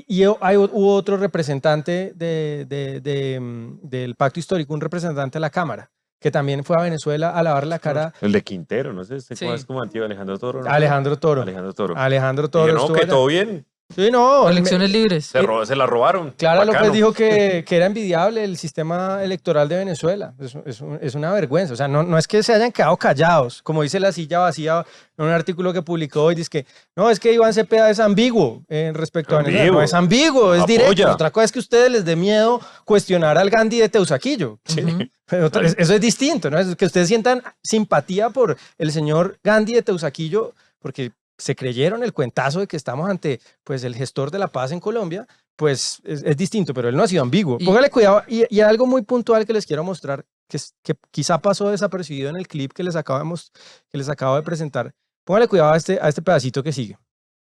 Hubo otro representante del pacto histórico, un representante de la Cámara, que también fue a Venezuela a lavar la cara el de Quintero, no sé, Sí. ¿cómo es como antiguo? Alejandro Toro. ¿no? a Alejandro Toro. Alejandro Toro. Alejandro Dije, Toro no, estuvo que allá. todo bien. Sí, no, Elecciones libres. Se la robaron. Clara Bacano. López dijo que era envidiable el sistema electoral de Venezuela. Es una vergüenza. O sea, no es que se hayan quedado callados, como dice La Silla Vacía en un artículo que publicó hoy, dice que no, es que Iván Cepeda es ambiguo respecto a Venezuela. Ambiguo. No es ambiguo, es Apoya. directo. Otra cosa es que a ustedes les dé miedo cuestionar al Gandhi de Teusaquillo. Ujú. Pero eso es distinto, ¿no? Es que ustedes sientan simpatía por el señor Gandhi de Teusaquillo, porque se creyeron el cuentazo de que estamos ante pues, el gestor de la paz en Colombia, pues es distinto, pero él no ha sido ambiguo. Y- Póngale cuidado, y algo muy puntual que les quiero mostrar, que quizá pasó desapercibido en el clip que les acabo de presentar. Póngale cuidado a este pedacito que sigue.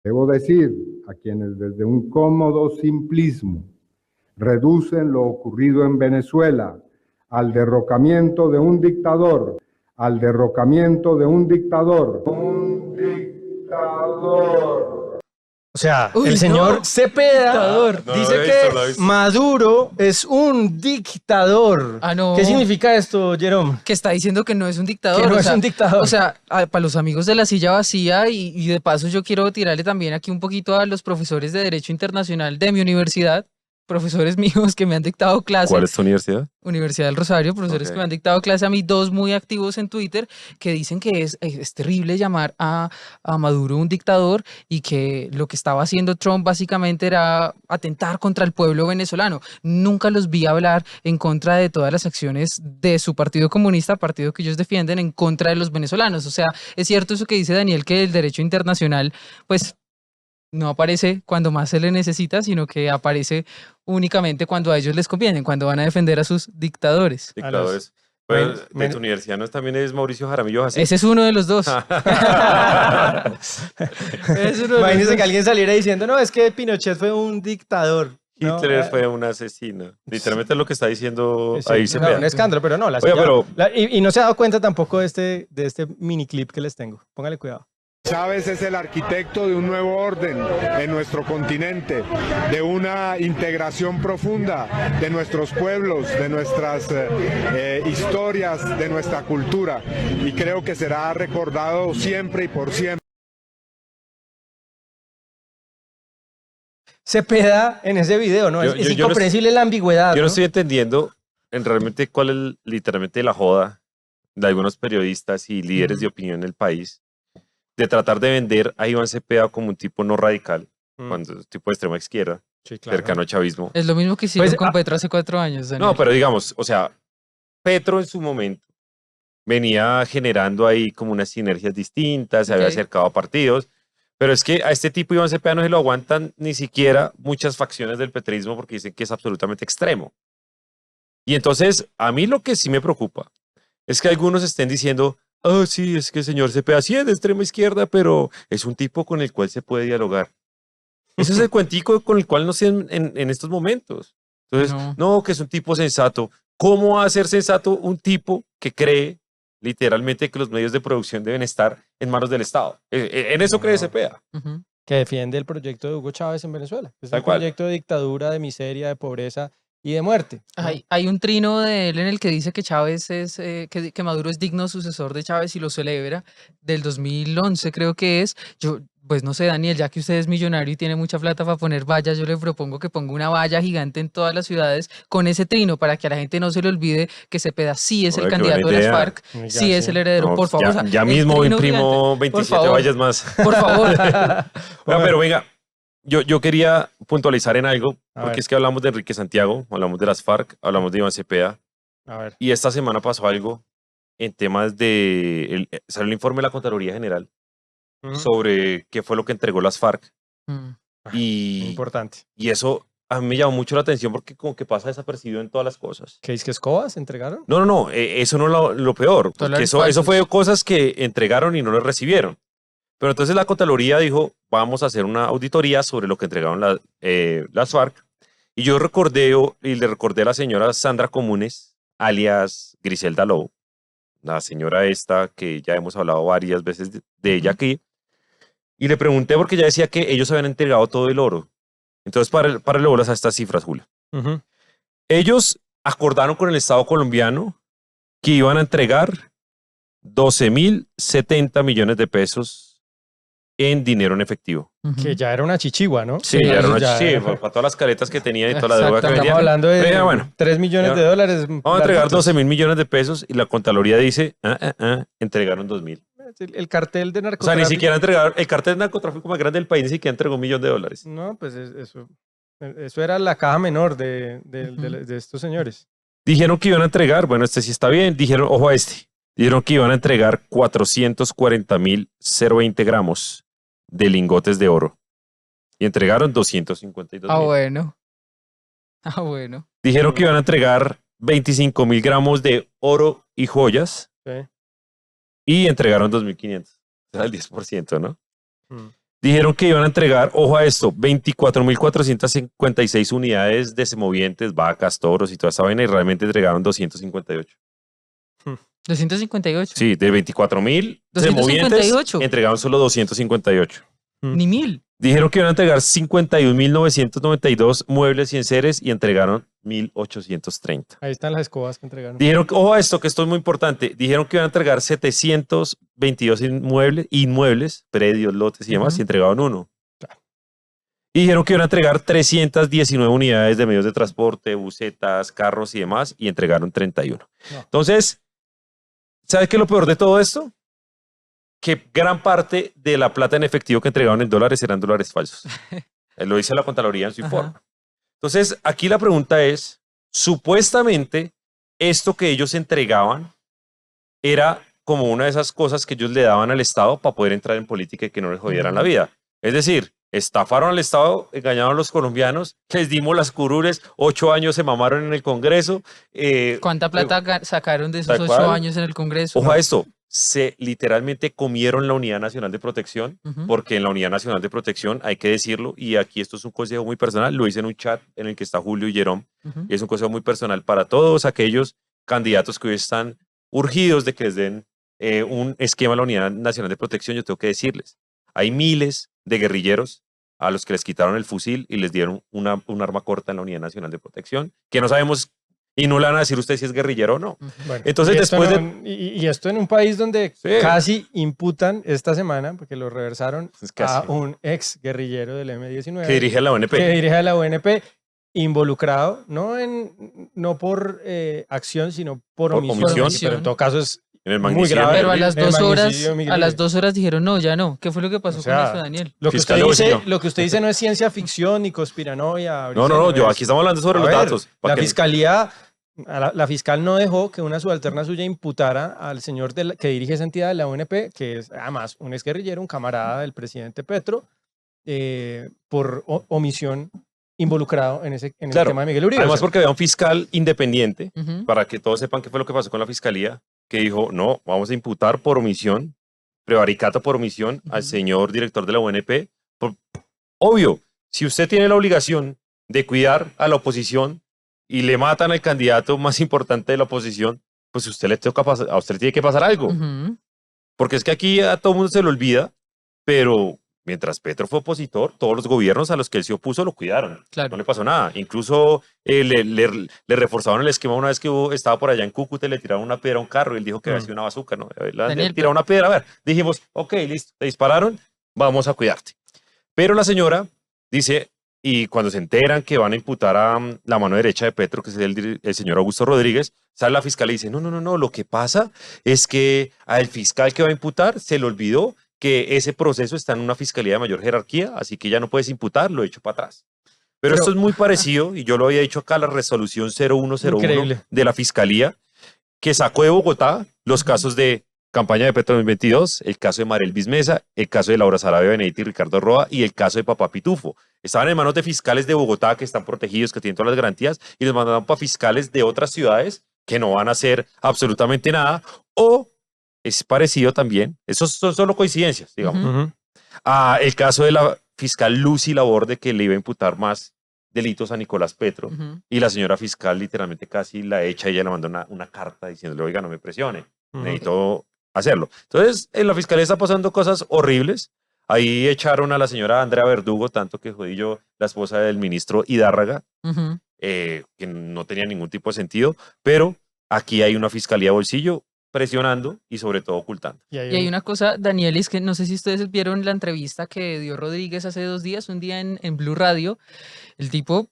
Debo decir a quienes desde un cómodo simplismo reducen lo ocurrido en Venezuela al derrocamiento de un dictador, al derrocamiento de un dictador. Un dictador. O sea, Uy, el señor no. Cepeda Dictador. No, dice lo he visto, que lo he visto. Maduro es un dictador. Ah, no. ¿Qué significa esto, Jerome? Que está diciendo que no es un dictador. Que no o es sea, un dictador. O sea, para los amigos de la silla vacía, y de paso yo quiero tirarle también aquí un poquito a los profesores de Derecho Internacional de mi universidad, profesores míos que me han dictado clase. ¿Cuál es tu universidad? Universidad del Rosario, profesores Ok. que me han dictado clase a mí, 2 muy activos en Twitter, que dicen que es terrible llamar a Maduro un dictador y que lo que estaba haciendo Trump básicamente era atentar contra el pueblo venezolano. Nunca los vi hablar en contra de todas las acciones de su partido comunista, partido que ellos defienden en contra de los venezolanos. O sea, es cierto eso que dice Daniel, que el derecho internacional, pues no aparece cuando más se le necesita, sino que aparece únicamente cuando a ellos les conviene, cuando van a defender a sus dictadores. Dictadores. Bueno, de men- tu universidad no también es Mauricio Jaramillo así. Ese es uno de los dos. Es uno de los Imagínense dos. que alguien saliera diciendo, no, es que Pinochet fue un dictador. ¿no? Hitler fue un asesino. Literalmente es lo que está diciendo Sí, ahí no, Cepeda. un escándalo, pero no. Oiga, pero- y no se ha dado cuenta tampoco de este mini clip que les tengo. Póngale cuidado. Chávez es el arquitecto de un nuevo orden en nuestro continente, de una integración profunda de nuestros pueblos, de nuestras historias, de nuestra cultura, y creo que será recordado siempre y por siempre. Cepeda en ese video, ¿no? Yo- es yo no incomprensible la ambigüedad. Yo no ¿no? estoy entendiendo en realmente cuál es literalmente la joda de algunos periodistas y líderes de opinión en el país de tratar de vender a Iván Cepeda como un tipo no radical, cuando es un tipo de extrema izquierda, Sí, claro. cercano al chavismo. Es lo mismo que hicieron Pues, con ah, Petro hace 4 años, Daniel. No, pero digamos, o sea, Petro en su momento venía generando ahí como unas sinergias distintas, se había Ok. acercado a partidos, pero es que a este tipo Iván Cepeda no se lo aguantan ni siquiera muchas facciones del petrismo porque dicen que es absolutamente extremo. Y entonces, a mí lo que sí me preocupa es que algunos estén diciendo, oh, sí, es que el señor Cepeda sí es de extrema izquierda, pero es un tipo con el cual se puede dialogar. Ese es el cuentico con el cual no sé en estos momentos. Entonces, no, que es un tipo sensato. ¿Cómo va a ser sensato un tipo que cree literalmente que los medios de producción deben estar en manos del Estado? En eso cree Cepeda. Ujú. Que defiende el proyecto de Hugo Chávez en Venezuela. Es Tal un cual. proyecto de dictadura, de miseria, de pobreza y de muerte. ¿no? Hay un trino de él en el que dice que Chávez es, que Maduro es digno sucesor de Chávez y lo celebra, del 2011 creo que es. Yo, pues no sé, Daniel, ya que usted es millonario y tiene mucha plata para poner vallas, yo le propongo que ponga una valla gigante en todas las ciudades con ese trino para que a la gente no se le olvide que Cepeda sí es el Oye, qué candidato buena de las idea. FARC, Oiga, sí es sí. el heredero, No, por favor. ya, o sea, ya el mismo trino imprimo gigante. 27 favor. vallas más. Por favor. Oiga, pero venga, yo quería puntualizar en algo, A porque ver. es que hablamos de Enrique Santiago, hablamos de las FARC, hablamos de Iván Cepeda, A ver. y esta semana pasó algo en temas de, salió el informe de la Contraloría General sobre qué fue lo que entregó las FARC, Mm. y Importante. eso a mí me llamó mucho la atención porque como que pasa desapercibido en todas las cosas. ¿Qué es que escobas entregaron? No, eso no es lo peor, porque Dólares eso falsos. fue cosas que entregaron y no les recibieron. Pero entonces la Contraloría dijo, vamos a hacer una auditoría sobre lo que entregaron las FARC. Y yo le recordé a la señora Sandra Comunes, alias Griselda Lobo, la señora esta que ya hemos hablado varias veces de ella aquí. Y le pregunté porque ella decía que ellos habían entregado todo el oro. Entonces, para bolas a estas cifras, Julia. Ujú. Ellos acordaron con el Estado colombiano que iban a entregar 12.070 millones de pesos en dinero en efectivo. Ujú. Que ya era una chichigua, ¿no? Sí, ya era eso una ya chichi, era- para todas las caretas que tenían y toda la deuda que Exactamente. venían. Estamos hablando de Pero ya, bueno, 3 millones de ya, dólares. vamos a entregar platitos. 12.000 millones de pesos y la Contraloría dice, entregaron 2.000. El cartel de O sea, narcotráfico. ni siquiera entregaron, el cartel de narcotráfico más grande del país ni siquiera entregó $1.000.000. No, pues eso era la caja menor de Ujú. estos señores. Dijeron que iban a entregar, bueno, este sí está bien, dijeron, ojo a este, dijeron que iban a entregar 440.020 gramos de lingotes de oro y entregaron 252.000. Ah, bueno. Ah, bueno. Dijeron que iban a entregar 25.000 gramos de oro y joyas Sí. y entregaron 2.500. O sea, el 10%, ¿no? Mm. Dijeron que iban a entregar, ojo a esto, 24.456 unidades de semovientes, vacas, toros y toda esa vaina y realmente entregaron 258. 258. Sí, de 24.000 semovientes 258. entregaron solo 258. Ni 1000. Dijeron que iban a entregar 51.992 muebles y enseres y entregaron 1.830. Ahí están las escobas que entregaron. Dijeron, ojo a esto, que esto es muy importante. Dijeron que iban a entregar 722 inmuebles, predios, lotes y demás, y entregaron uno. Y dijeron que iban a entregar 319 unidades de medios de transporte, busetas, carros y demás, y entregaron 31. No. Entonces, ¿sabes qué es lo peor de todo esto? Que gran parte de la plata en efectivo que entregaron en dólares eran dólares falsos. Lo dice la Contraloría en su informe. Entonces, aquí la pregunta es, supuestamente, esto que ellos entregaban era como una de esas cosas que ellos le daban al Estado para poder entrar en política y que no les jodieran la vida. Es decir, estafaron al Estado, engañaron a los colombianos, les dimos las curules, 8 años se mamaron en el Congreso. ¿Cuánta plata sacaron de esos tal 8 cual. años en el Congreso? Ojo a esto, se literalmente comieron la Unidad Nacional de Protección, porque en la Unidad Nacional de Protección, hay que decirlo, y aquí esto es un consejo muy personal, lo hice en un chat en el que está Julio y Jerome, y es un consejo muy personal para todos aquellos candidatos que hoy están urgidos de que les den un esquema a la Unidad Nacional de Protección. Yo tengo que decirles, hay miles de guerrilleros a los que les quitaron el fusil y les dieron un arma corta en la Unidad Nacional de Protección, que no sabemos. Y no le van a decir usted si es guerrillero o no. Bueno, entonces, y esto después no- y esto en un país donde Sí. casi imputan esta semana, porque lo reversaron Es casi. a un ex guerrillero del M-19 que dirige la ONP. que dirige a la UNP, involucrado, no por acción, sino por Por omisión. omisión. Pero en todo caso es En el muy magnicidio. grave. Pero a las el 2 horas, magnicidio de Miguel a las Uribe. 2 horas dijeron, no, ya no. ¿Qué fue lo que pasó O sea, con eso, Daniel? Lo que, usted Fiscal dice, Bolsillo. lo que usted dice no es ciencia ficción ni conspiranoia. No, Briceño, yo es- aquí estamos hablando sobre A los ver, datos. La que- fiscalía, la fiscal no dejó que una subalterna suya imputara al señor que dirige esa entidad de la UNP, que es además un exguerrillero, un camarada del presidente Petro, por omisión involucrado en el Claro, tema de Miguel Uribe. Además, O sea, porque había un fiscal independiente, Ujú. para que todos sepan qué fue lo que pasó con la fiscalía, que dijo, no, vamos a imputar por omisión, prevaricato por omisión al señor director de la UNP. Obvio, si usted tiene la obligación de cuidar a la oposición y le matan al candidato más importante de la oposición, pues a usted le tiene que pasar algo. Ujú. Porque es que aquí a todo el mundo se le olvida, pero mientras Petro fue opositor, todos los gobiernos a los que él se opuso lo cuidaron. Claro. No le pasó nada. Incluso le reforzaron el esquema una vez que estaba por allá en Cúcuta y le tiraron una piedra a un carro y él dijo que había sido una bazooka, ¿no? Le Daniel, tiraron una piedra. A ver, dijimos, ok, listo, te dispararon, vamos a cuidarte. Pero la señora dice, y cuando se enteran que van a imputar a la mano derecha de Petro, que es el señor Augusto Rodríguez, sale la fiscal y dice, no, lo que pasa es que al fiscal que va a imputar se le olvidó que ese proceso está en una fiscalía de mayor jerarquía, así que ya no puedes imputar, lo he hecho para atrás. Pero esto es muy parecido, y yo lo había dicho acá, la resolución 0101 Increíble. de la fiscalía, que sacó de Bogotá los casos de campaña de Petro 2022, el caso de Mariel Bismesa, el caso de Laura Sarabia Benedetti y Ricardo Roa, y el caso de Papá Pitufo. Estaban en manos de fiscales de Bogotá que están protegidos, que tienen todas las garantías, y los mandaron para fiscales de otras ciudades que no van a hacer absolutamente nada, o es parecido también, esos son solo coincidencias, digamos, ujú. a el caso de la fiscal Lucy Laborde, que le iba a imputar más delitos a Nicolás Petro, Ujú. y la señora fiscal literalmente casi la echa, ella le mandó una carta diciéndole, oiga, no me presione, necesito hacerlo. Entonces, en la fiscalía está pasando cosas horribles. Ahí echaron a la señora Andrea Verdugo, tanto que jodí yo, la esposa del ministro Hidárraga, Ujú. que no tenía ningún tipo de sentido, pero aquí hay una fiscalía bolsillo presionando y sobre todo ocultando. Y hay una cosa, Daniel, es que no sé si ustedes vieron la entrevista que dio Rodríguez hace 2 días, un día en Blue Radio. El tipo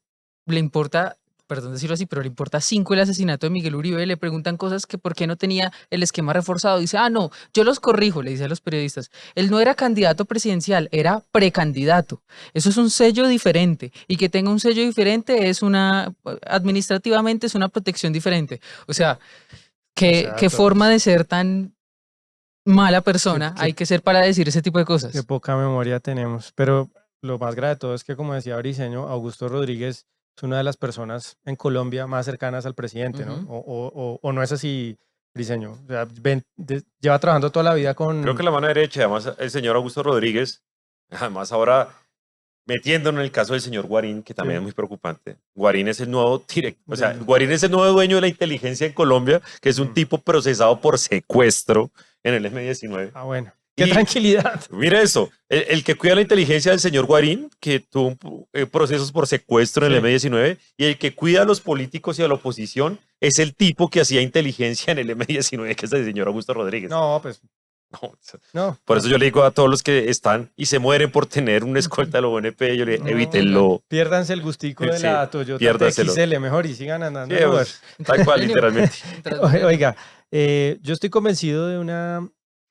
le importa, perdón decirlo así, pero le importa 5 el asesinato de Miguel Uribe. Le preguntan cosas que por qué no tenía el esquema reforzado. Dice, no, yo los corrijo, le dice a los periodistas. Él no era candidato presidencial, era precandidato. Eso es un sello diferente. Y que tenga un sello diferente es administrativamente es una protección diferente. O sea, ¿qué forma de ser tan mala persona hay que ser para decir ese tipo de cosas? Qué poca memoria tenemos. Pero lo más grave de todo es que, como decía Briceño, Augusto Rodríguez es una de las personas en Colombia más cercanas al presidente, ¿no? O no es así, Briceño. O sea, lleva trabajando toda la vida con... Creo que la mano derecha, además el señor Augusto Rodríguez, además ahora metiéndonos en el caso del señor Guarín, que también es muy preocupante. Guarín es el nuevo Guarín es el nuevo dueño de la inteligencia en Colombia, que es un tipo procesado por secuestro en el M-19. Ah, bueno. ¡Qué Y tranquilidad! mira eso, el que cuida la inteligencia del señor Guarín, que tuvo procesos por secuestro en el Sí. M-19, y el que cuida a los políticos y a la oposición es el tipo que hacía inteligencia en el M-19, que es el señor Augusto Rodríguez. No, pues No, no. por eso yo le digo a todos los que están y se mueren por tener una escolta de la ONP, yo le digo, No, evítenlo. Piérdanse el gustico de Sí, la Toyota piérdaselo. TXL, mejor, y sigan andando Sí, en Uber. pues, tal cual, literalmente. Oiga, yo estoy convencido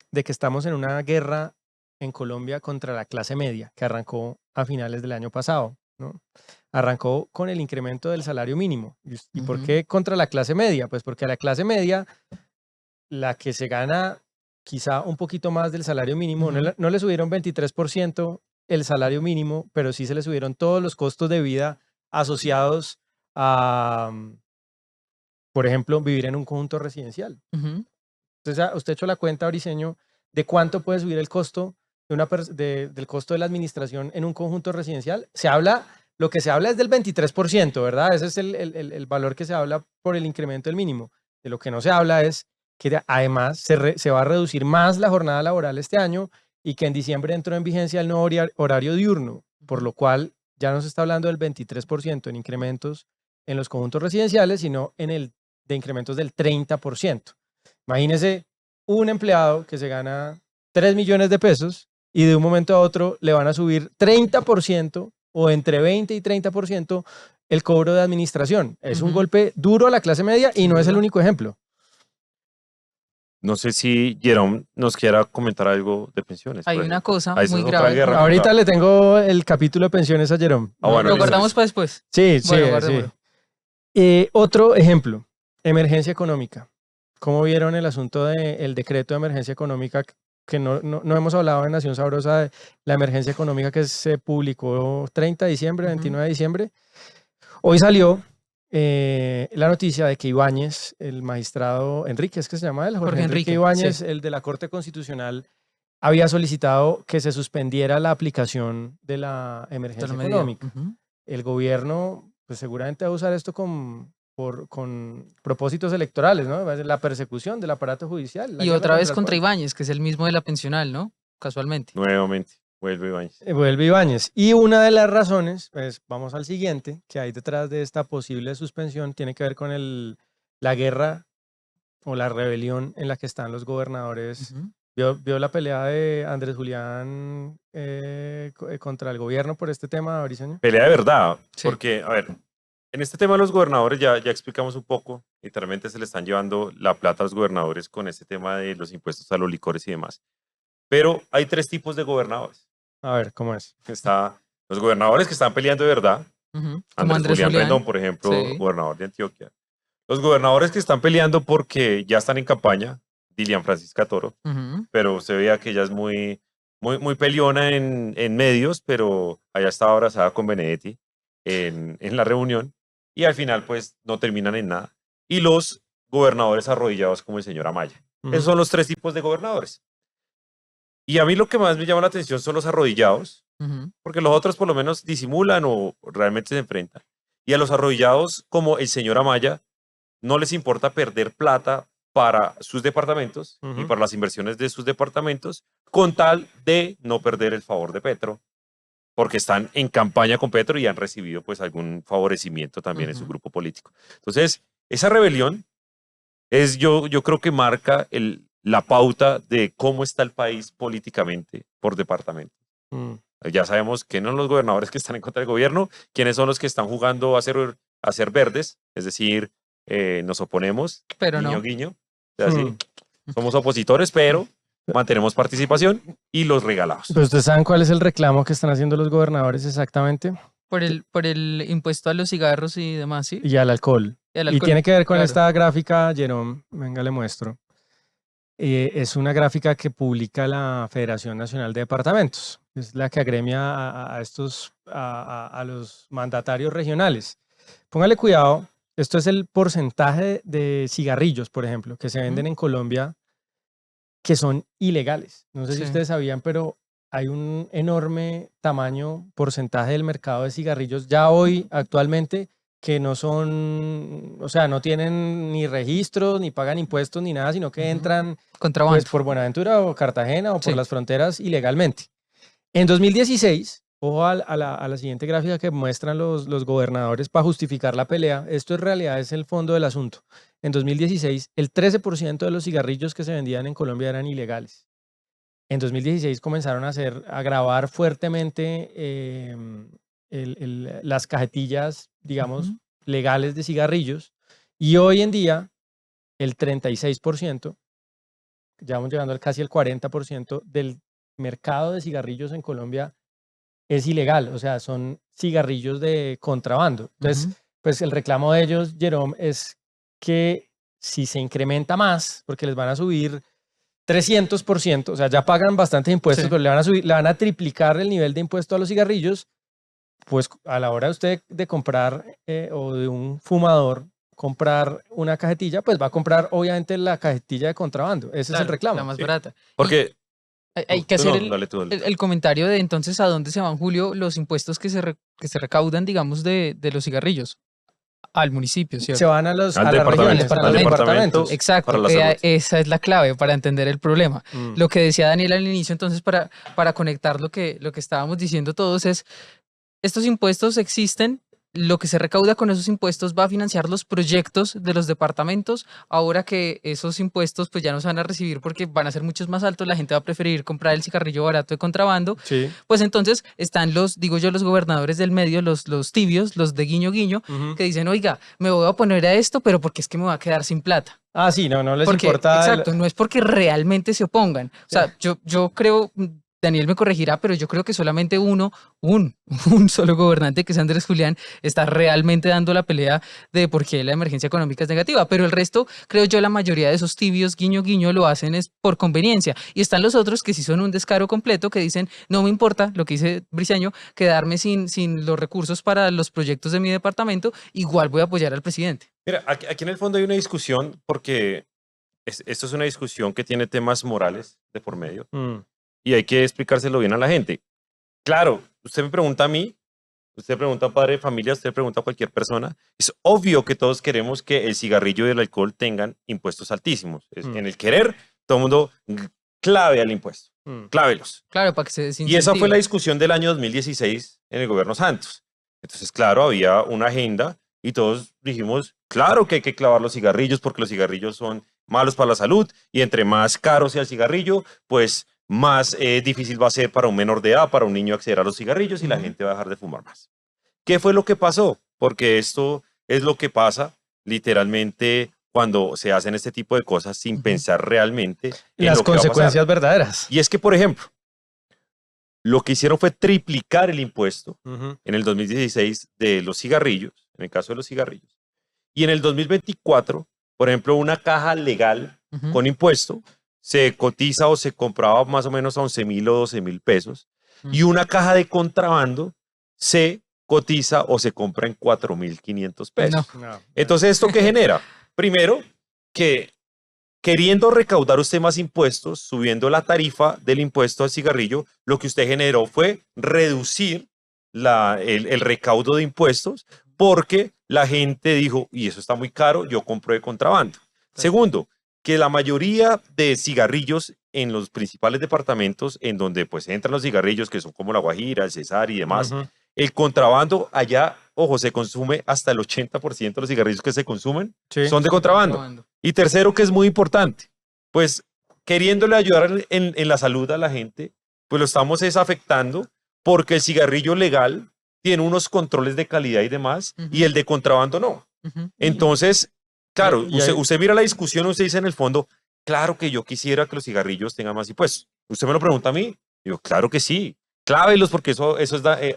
de que estamos en una guerra en Colombia contra la clase media, que arrancó a finales del año pasado, ¿no? Arrancó con el incremento del salario mínimo. ¿Y por Ujú. qué contra la clase media? Pues porque a la clase media, la que se gana quizá un poquito más del salario mínimo, no le subieron 23% el salario mínimo, pero sí se le subieron todos los costos de vida asociados a, por ejemplo, vivir en un conjunto residencial. Ujú. Entonces, usted ha hecho la cuenta, Briseño, de cuánto puede subir el costo del costo de la administración en un conjunto residencial. Lo que se habla es del 23%, ¿verdad? Ese es el valor que se habla por el incremento del mínimo. De lo que no se habla es que además se va a reducir más la jornada laboral este año y que en diciembre entró en vigencia el nuevo horario diurno, por lo cual ya no se está hablando del 23% en incrementos en los conjuntos residenciales, sino de incrementos del 30%. Imagínese un empleado que se gana 3 millones de pesos y de un momento a otro le van a subir 30% o entre 20 y 30% el cobro de administración. Es un Ujú. golpe duro a la clase media y Sin no es el duda. único ejemplo. No sé si Jerome nos quiera comentar algo de pensiones. Hay por una ejemplo. cosa Ah, esa muy es otra grave. guerra Ahorita contra- le tengo el capítulo de pensiones a Jerome. Ah, bueno, Lo listo, guardamos listo. para después. Sí, sí, Bueno, sí. guardémoslo. Otro ejemplo, emergencia económica. ¿Cómo vieron el asunto del decreto de emergencia económica? Que no hemos hablado en Nación Sabrosa de la emergencia económica que se publicó 30 de diciembre, Ujú. 29 de diciembre. Hoy salió la noticia de que Ibáñez, el magistrado Enrique, ¿es que se llama él? Jorge Enrique, Ibáñez, sí. el de la Corte Constitucional, había solicitado que se suspendiera la aplicación de la emergencia Esta medida. económica. Ujú. El gobierno, pues seguramente va a usar esto con propósitos electorales, ¿no? Va a ser la persecución del aparato judicial. la Y guerra otra vez el contra pueblo. Ibáñez, que es el mismo de la pensional, ¿no? Casualmente. Nuevamente, vuelve Ibáñez. Vuelve Ibáñez. Y una de las razones, pues vamos al siguiente, que hay detrás de esta posible suspensión, tiene que ver con la guerra o la rebelión en la que están los gobernadores. Ujú. ¿Vio la pelea de Andrés Julián contra el gobierno por este tema, Briseño? Pelea de verdad, Sí. porque, a ver, en este tema de los gobernadores ya explicamos un poco, literalmente se le están llevando la plata a los gobernadores con este tema de los impuestos a los licores y demás. Pero hay tres tipos de gobernadores. A ver, ¿cómo es? Está los gobernadores que están peleando de verdad, Ujú. Como Andrés Julián Rendón, por ejemplo, Sí. gobernador de Antioquia. Los gobernadores que están peleando porque ya están en campaña, Dilian Francisca Toro, Ujú. pero se veía que ella es muy peleona en medios, pero allá estaba abrazada con Benedetti en la reunión y al final pues no terminan en nada. Y los gobernadores arrodillados como el señor Amaya. Esos son los tres tipos de gobernadores. Y a mí lo que más me llama la atención son los arrodillados, Ujú. porque los otros por lo menos disimulan o realmente se enfrentan. Y a los arrodillados como el señor Amaya no les importa perder plata para sus departamentos y Ujú. para las inversiones de sus departamentos con tal de no perder el favor de Petro, porque están en campaña con Petro y han recibido pues algún favorecimiento también en su Ujú. grupo político. Entonces, esa rebelión yo creo que marca la pauta de cómo está el país políticamente por departamento. Mm. Ya sabemos quiénes son los gobernadores que están en contra del gobierno, quiénes son los que están jugando a ser verdes, es decir, nos oponemos, Pero guiño, no. guiño, o sea, sí, Mm. somos opositores, pero mantenemos participación y los regalados. Pues ustedes saben cuál es el reclamo que están haciendo los gobernadores exactamente. Por el impuesto a los cigarros y demás, ¿sí? Y al alcohol. Y al Y alcohol, tiene que ver con claro. esta gráfica, Jerome, venga, le muestro. Es una gráfica que publica la Federación Nacional de Departamentos. Es la que agremia a los mandatarios regionales. Póngale cuidado, esto es el porcentaje de cigarrillos, por ejemplo, que se venden Ujú. en Colombia que son ilegales. No sé si Sí. ustedes sabían, pero hay un enorme porcentaje del mercado de cigarrillos ya hoy, actualmente, que no son, o sea, no tienen ni registros, ni pagan impuestos, ni nada, sino que entran Contrabando. pues, por Buenaventura o Cartagena o por Sí. las fronteras ilegalmente. En 2016, ojo a la siguiente gráfica que muestran los gobernadores para justificar la pelea, esto en realidad es el fondo del asunto. En 2016, el 13% de los cigarrillos que se vendían en Colombia eran ilegales. En 2016 comenzaron a grabar fuertemente las cajetillas, digamos, Ujú. legales de cigarrillos. Y hoy en día, el 36%, ya vamos llegando al casi el 40% del mercado de cigarrillos en Colombia es ilegal, o sea, son cigarrillos de contrabando. Entonces, Ujú. pues el reclamo de ellos, Jerome, es que si se incrementa más, porque les van a subir 300%, o sea, ya pagan bastantes impuestos, Sí. pero le van a triplicar el nivel de impuesto a los cigarrillos, pues a la hora de usted de comprar o de un fumador comprar una cajetilla, pues va a comprar obviamente la cajetilla de contrabando. Ese es el Claro, reclamo. la más Sí. barata. Y Porque hay que tú hacer no, dale tú, dale tú. el comentario de entonces a dónde se van, Julio, los impuestos que que se recaudan, digamos, de los cigarrillos al municipio, Se ¿cierto? van a Al las departamento, regiones, a al los departamento. departamentos. Exacto, para la salud. esa es la clave para entender el problema. Mm. Lo que decía Daniel al inicio, entonces, para conectar lo que estábamos diciendo todos es, estos impuestos existen, lo que se recauda con esos impuestos va a financiar los proyectos de los departamentos, ahora que esos impuestos pues ya no se van a recibir porque van a ser muchos más altos, la gente va a preferir comprar el cigarrillo barato de contrabando, Sí. pues entonces están digo yo, los gobernadores del medio, los tibios, los de guiño guiño, Ujú. que dicen, oiga, me voy a poner a esto, pero porque es que me voy a quedar sin plata. Ah, sí, no les Porque, importa. exacto, no es porque realmente se opongan. O sea, yo creo, Daniel me corregirá, pero yo creo que solamente un solo gobernante, que es Andrés Julián, está realmente dando la pelea de por qué la emergencia económica es negativa. Pero el resto, creo yo, la mayoría de esos tibios, guiño, guiño, lo hacen es por conveniencia. Y están los otros que sí son un descaro completo, que dicen, no me importa, lo que dice Briceño, quedarme sin los recursos para los proyectos de mi departamento, igual voy a apoyar al presidente. Mira, aquí en el fondo hay una discusión porque esto es una discusión que tiene temas morales de por medio Mm. y hay que explicárselo bien a la gente. Claro, usted me pregunta a mí, usted pregunta a un padre de familia, usted pregunta a cualquier persona. Es obvio que todos queremos que el cigarrillo y el alcohol tengan impuestos altísimos. En el querer, todo el mundo clave al impuesto, clávelos. Claro, para que se Y esa fue desincentive. la discusión del año 2016 en el gobierno Santos. Entonces, claro, había una agenda y todos dijimos, claro que hay que clavar los cigarrillos porque los cigarrillos son malos para la salud y entre más caro sea el cigarrillo, pues más difícil va a ser para un menor de edad, para un niño acceder a los cigarrillos y la gente va a dejar de fumar más. ¿Qué fue lo que pasó? Porque esto es lo que pasa literalmente cuando se hacen este tipo de cosas sin pensar realmente en Las lo que va a pasar. consecuencias verdaderas. Y es que, por ejemplo, lo que hicieron fue triplicar el impuesto Ujú. en el 2016 de los cigarrillos, en el caso de los cigarrillos. Y en el 2024, por ejemplo, una caja legal Ujú. con impuesto se cotiza o se compraba más o menos a 11.000 o 12.000 pesos. Y una caja de contrabando se cotiza o se compra en 4.500 pesos. No. Entonces, ¿esto qué genera? Primero, que queriendo recaudar usted más impuestos, subiendo la tarifa del impuesto al cigarrillo, lo que usted generó fue reducir el recaudo de impuestos porque la gente dijo, y eso está muy caro, yo compro de contrabando. Segundo, que la mayoría de cigarrillos en los principales departamentos en donde pues entran los cigarrillos que son como la Guajira, el Cesar y demás, Ujú. el contrabando allá, ojo, se consume hasta el 80% de los cigarrillos que se consumen Sí. son de contrabando. Y tercero, que es muy importante, pues queriéndole ayudar en la salud a la gente, pues lo estamos afectando porque el cigarrillo legal tiene unos controles de calidad y demás, y el de contrabando no. Ujú. Entonces, claro, Y hay- usted mira la discusión, usted dice en el fondo, claro que yo quisiera que los cigarrillos tengan más impuestos. Usted me lo pregunta a mí, yo, claro que sí, clávelos porque eso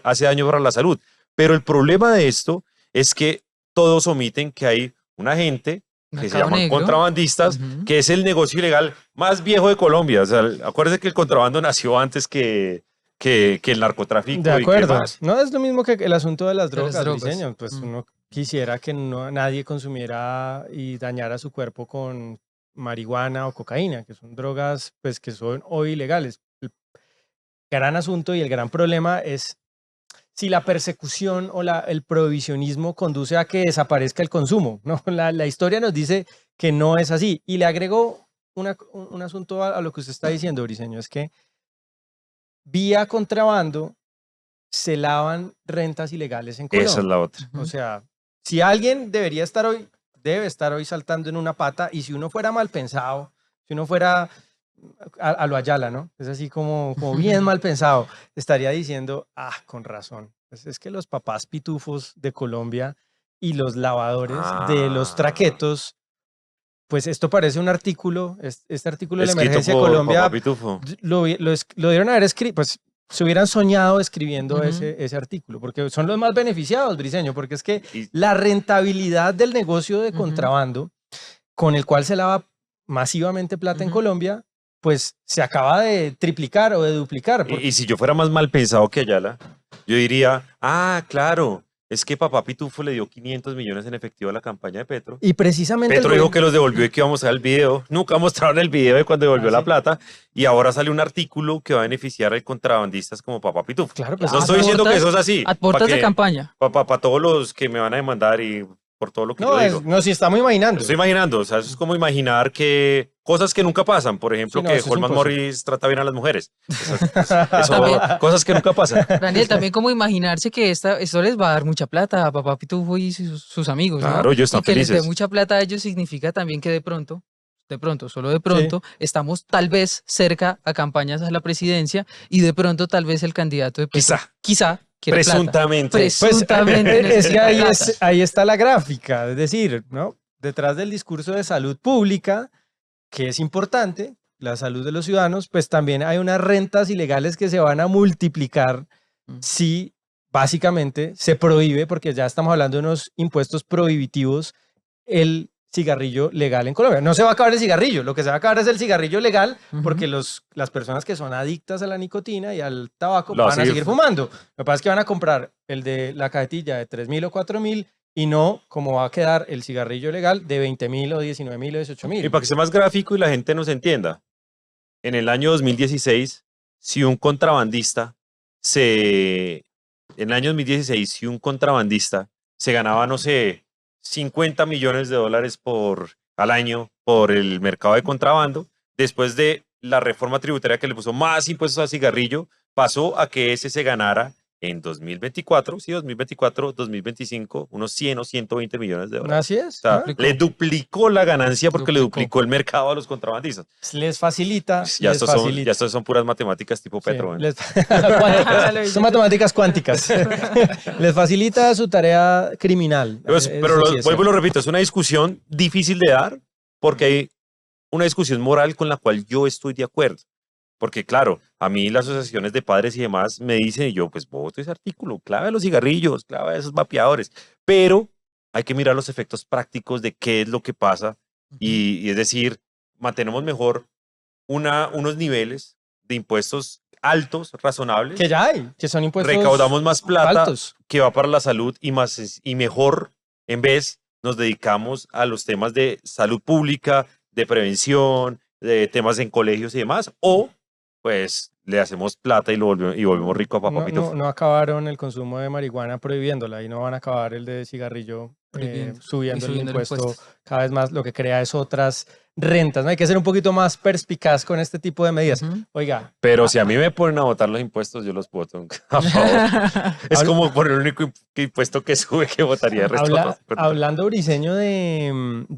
hace daño para la salud. Pero el problema de esto es que todos omiten que hay una gente que se Mercado llaman negro. contrabandistas, Ujú. que es el negocio ilegal más viejo de Colombia. O sea, acuérdese que el contrabando nació antes que el narcotráfico. De y que acuerdo. más. No es lo mismo que el asunto de las De las drogas, drogas. Briceño. Pues Mm. uno quisiera que nadie consumiera y dañara su cuerpo con marihuana o cocaína, que son drogas pues que son hoy ilegales. El gran asunto y el gran problema es si la persecución o el prohibicionismo conduce a que desaparezca el consumo, ¿no? La historia nos dice que no es así. Y le agrego un asunto a lo que usted está diciendo, Briceño, es que vía contrabando se lavan rentas ilegales en Colombia. Esa es la otra. O sea, si alguien debe estar hoy saltando en una pata, y si uno fuera mal pensado, si uno fuera a lo Ayala, ¿no? Es así como bien mal pensado, estaría diciendo, con razón. Es que los papás pitufos de Colombia y los lavadores de los traquetos, pues esto parece un artículo, este artículo de la Escrito Emergencia de por Colombia, Papá Pitufo. lo dieron haber escrito, pues se hubieran soñado escribiendo ese artículo, porque son los más beneficiados, Briceño, porque es que la rentabilidad del negocio de contrabando, con el cual se lava masivamente plata en Colombia, pues se acaba de triplicar o de duplicar. Y si yo fuera más mal pensado que Ayala, yo diría, claro, es que Papá Pitufo le dio 500 millones en efectivo a la campaña de Petro. Y precisamente Petro dijo que los devolvió y que iba a mostrar el video. Nunca mostraron el video de cuando devolvió la plata. Y ahora sale un artículo que va a beneficiar a contrabandistas como Papá Pitufo. Claro, pues no estoy diciendo que eso es así. A puertas de campaña. Para todos los que me van a demandar y por todo lo que yo digo. No, si estamos imaginando. Estoy imaginando, o sea, eso es como imaginar que cosas que nunca pasan, por ejemplo, que Holman Morris trata bien a las mujeres. Cosas que nunca pasan. Daniel, también como imaginarse que esto les va a dar mucha plata a Papá Pitufo y sus amigos, ¿no? Claro, ellos están y que felices. les dé mucha plata a ellos significa también que de pronto, solo de pronto, estamos tal vez cerca a campañas a la presidencia y de pronto tal vez el candidato de Petro, quizá quiere presuntamente. Plata. Presuntamente. Pues, es que ahí está la gráfica, es decir, ¿no? Detrás del discurso de salud pública, que es importante, la salud de los ciudadanos, pues también hay unas rentas ilegales que se van a multiplicar si básicamente se prohíbe, porque ya estamos hablando de unos impuestos prohibitivos, el cigarrillo legal en Colombia. No se va a acabar el cigarrillo, lo que se va a acabar es el cigarrillo legal, porque las personas que son adictas a la nicotina y al tabaco van a seguir fumando. Lo que pasa es que van a comprar el de la cajetilla de 3.000 o 4.000 y no como va a quedar el cigarrillo legal de 20.000 o 19.000 o 18.000. Y para que sea más gráfico y la gente nos entienda, en el año 2016, si un contrabandista se ganaba, no sé, 50 millones de dólares al año por el mercado de contrabando, después de la reforma tributaria que le puso más impuestos al cigarrillo, pasó a que ese se ganara en 2024, 2025, unos 100 o 120 millones de dólares. Así es. O sea, le duplicó la ganancia porque le duplicó el mercado a los contrabandistas. Les facilita. Ya estos son puras matemáticas tipo Petro. Son matemáticas cuánticas. Les facilita su tarea criminal. Pero vuelvo y lo repito, es una discusión difícil de dar porque hay una discusión moral con la cual yo estoy de acuerdo. Porque claro, a mí las asociaciones de padres y demás me dicen, y yo pues voto ese artículo, clave los cigarrillos, clave esos vapeadores, pero hay que mirar los efectos prácticos de qué es lo que pasa y es decir, mantenemos mejor unos niveles de impuestos altos, razonables. Que ya hay, que son impuestos recaudamos más plata altos, que va para la salud y mejor en vez nos dedicamos a los temas de salud pública, de prevención, de temas en colegios y demás, o pues le hacemos plata y volvemos rico a Papá Pitufo. No acabaron el consumo de marihuana prohibiéndola y no van a acabar el de cigarrillo subiendo el impuesto cada vez más, lo que crea es otras rentas, ¿no? Hay que ser un poquito más perspicaz con este tipo de medidas. Oiga. Pero si a mí me ponen a votar los impuestos, yo los voto a favor. Es como por el único impuesto que sube que votaría el resto. Hablando, Briceño, de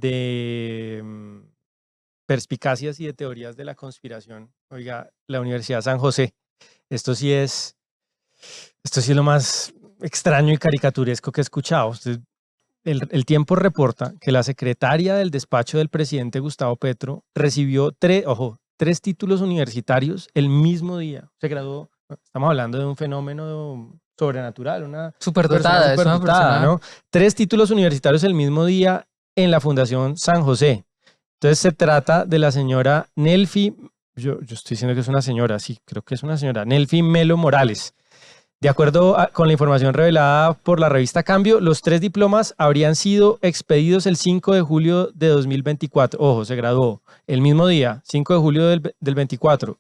perspicacias y de teorías de la conspiración. Oiga, la Universidad San José, esto sí es lo más extraño y caricaturesco que he escuchado. El Tiempo reporta que la secretaria del despacho del presidente Gustavo Petro recibió 3 títulos universitarios el mismo día. Se graduó. Estamos hablando de un fenómeno sobrenatural, una superdotada, ¿no? 3 títulos universitarios el mismo día en la Fundación San José. Entonces se trata de la señora Nelfi, yo estoy diciendo que es una señora, sí, creo que es una señora, Nelfi Melo Morales. De acuerdo con la información revelada por la revista Cambio, los 3 diplomas habrían sido expedidos el 5 de julio de 2024. Ojo, se graduó el mismo día, 5 de julio del 24.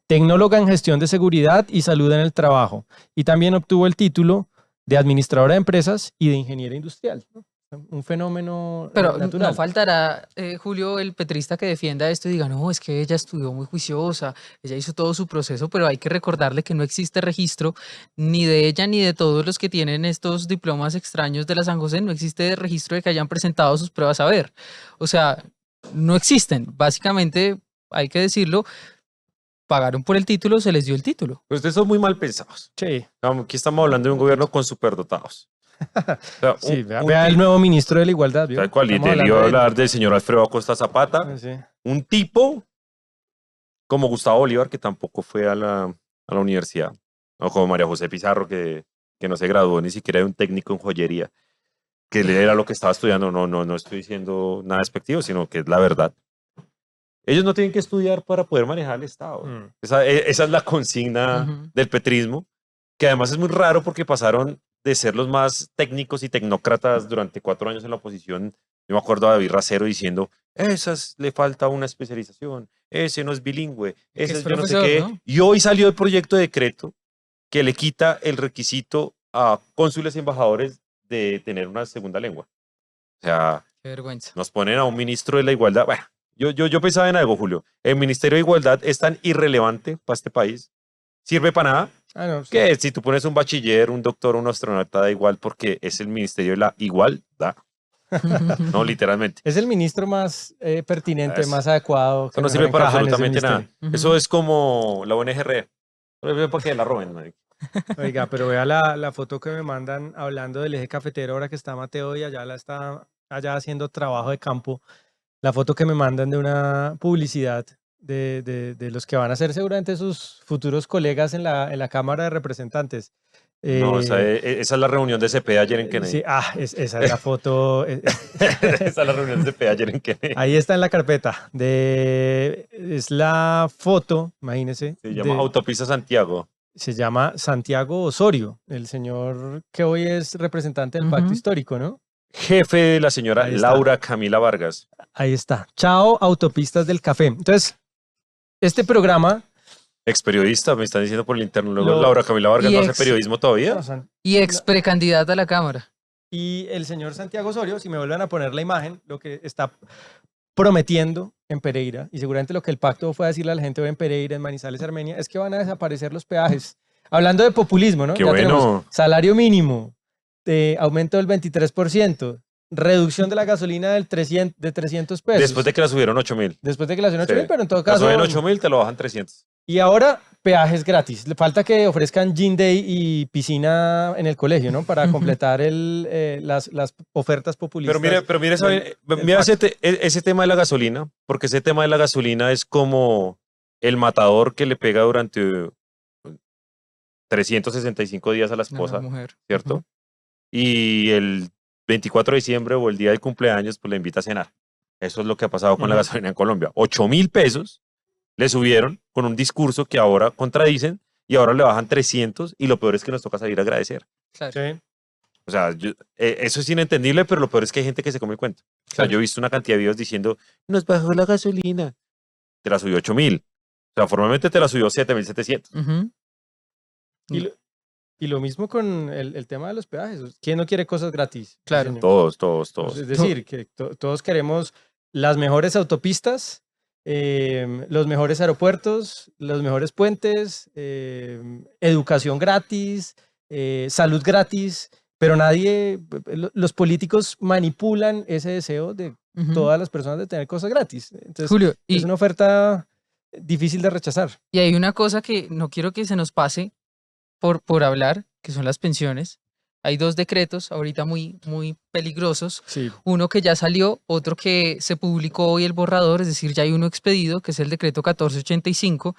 tecnóloga en gestión de seguridad y salud en el trabajo. Y también obtuvo el título de administradora de empresas y de ingeniera industrial, ¿no? Un fenómeno Pero natural. no faltará, Julio, el petrista que defienda esto y diga, no, es que ella estudió muy juiciosa, ella hizo todo su proceso, pero hay que recordarle que no existe registro ni de ella ni de todos los que tienen estos diplomas extraños de la San José, no existe registro de que hayan presentado sus pruebas a ver. O sea, no existen. Básicamente, hay que decirlo, pagaron por el título, se les dio el título. Pues ustedes son muy mal pensados. Sí, Aquí estamos hablando de un gobierno con superdotados. O sea, sí, un vea el tipo- nuevo ministro de la Igualdad. ¿vio? tal cual, y Estamos te hablando iba a de él. hablar del señor Alfredo Acosta Zapata, Sí. un tipo como Gustavo Bolívar, que tampoco fue a la universidad, o como María José Pizarro, que no se graduó ni siquiera de un técnico en joyería, que él era lo que estaba estudiando. No estoy diciendo nada despectivo, sino que es la verdad. Ellos no tienen que estudiar para poder manejar el Estado. Mm. Esa es la consigna Ujú. del petrismo, que además es muy raro porque pasaron de ser los más técnicos y tecnócratas durante 4 años en la oposición. Yo me acuerdo a David Racero diciendo, esas le falta una especialización, ese no es bilingüe, ese es es yo no sé profesor, qué. ¿no? Y hoy salió el proyecto de decreto que le quita el requisito a cónsules y embajadores de tener una segunda lengua. O sea, Qué vergüenza. nos ponen a un ministro de la igualdad. Bueno, yo pensaba en algo, Julio. El Ministerio de Igualdad es tan irrelevante para este país. Sirve para nada. Ah, no, sí. Que si tú pones un bachiller, un doctor, un astronauta, da igual porque es el Ministerio de la Igualdad. No, literalmente. Es el ministro más pertinente, Eso. más adecuado. Eso no que sirve mejor para encaja en ese absolutamente nada. ministerio. Ujú. Eso es como la ONGR. Para que la roben, marica. Oiga, pero vea la foto que me mandan hablando del eje cafetero ahora que está Mateo y allá está allá haciendo trabajo de campo. La foto que me mandan de una publicidad de los que van a ser seguramente sus futuros colegas en la Cámara de Representantes. No, esa es la reunión de CP ayer en Kennedy. Sí, esa es la foto. Esa es la reunión de CP ayer en Kennedy. Ahí está en la carpeta. Es la foto, imagínese. Se llama Autopista Santiago. Se llama Santiago Osorio, el señor que hoy es representante del Pacto Ujú. Histórico, ¿no? Jefe de la señora Ahí está. Laura Camila Vargas. Ahí está. Chao, Autopistas del Café. Entonces, este programa... Ex periodista, me están diciendo por el interno. Luego Lo- Laura Camila Vargas y no hace ex- periodismo todavía. Y ex precandidata a la Cámara. Y el señor Santiago Osorio, si me vuelven a poner la imagen, lo que está prometiendo en Pereira, y seguramente lo que el pacto fue a decirle a la gente hoy en Pereira, en Manizales, Armenia, es que van a desaparecer los peajes. Hablando de populismo, ¿no? Qué Ya tenemos bueno. salario mínimo, aumento del 23%, reducción de la gasolina de 300 pesos. Después de que la subieron 8.000. Después de que la subieron Sí. 8.000, pero en todo La caso... suben 8.000, te lo bajan 300. Y ahora peajes gratis. Le falta que ofrezcan gym day y piscina en el colegio, ¿no? Para completar las ofertas populistas. Pero mire, del mira pacto. ese tema de la gasolina, porque ese tema de la gasolina es como el matador que le pega durante 365 días a la a la esposa, mujer. ¿cierto? Ujú. Y el 24 de diciembre o el día del cumpleaños, pues le invita a cenar. Eso es lo que ha pasado con la Ujú. gasolina en Colombia. 8.000 pesos le subieron con un discurso que ahora contradicen y ahora le bajan 300 y lo peor es que nos toca salir a agradecer. Claro. Sí. O sea, eso es inentendible, pero lo peor es que hay gente que se come el cuento. O sea, Claro. yo he visto una cantidad de videos diciendo, nos bajó la gasolina. Te la subió 8.000. O sea, formalmente te la subió 7.700. Ujú. Y lo mismo con el tema de los peajes. ¿Quién no quiere cosas gratis? Claro. Señor. Todos. Es decir, que todos queremos las mejores autopistas, los mejores aeropuertos, los mejores puentes, educación gratis, salud gratis, pero los políticos manipulan ese deseo de Ujú. todas las personas de tener cosas gratis. Entonces, Julio, es una oferta difícil de rechazar. y hay una cosa que no quiero que se nos pase por hablar, que son las pensiones. Hay 2 decretos ahorita muy, muy peligrosos. Sí. Uno que ya salió, otro que se publicó hoy el borrador, es decir, ya hay uno expedido, que es el decreto 1485,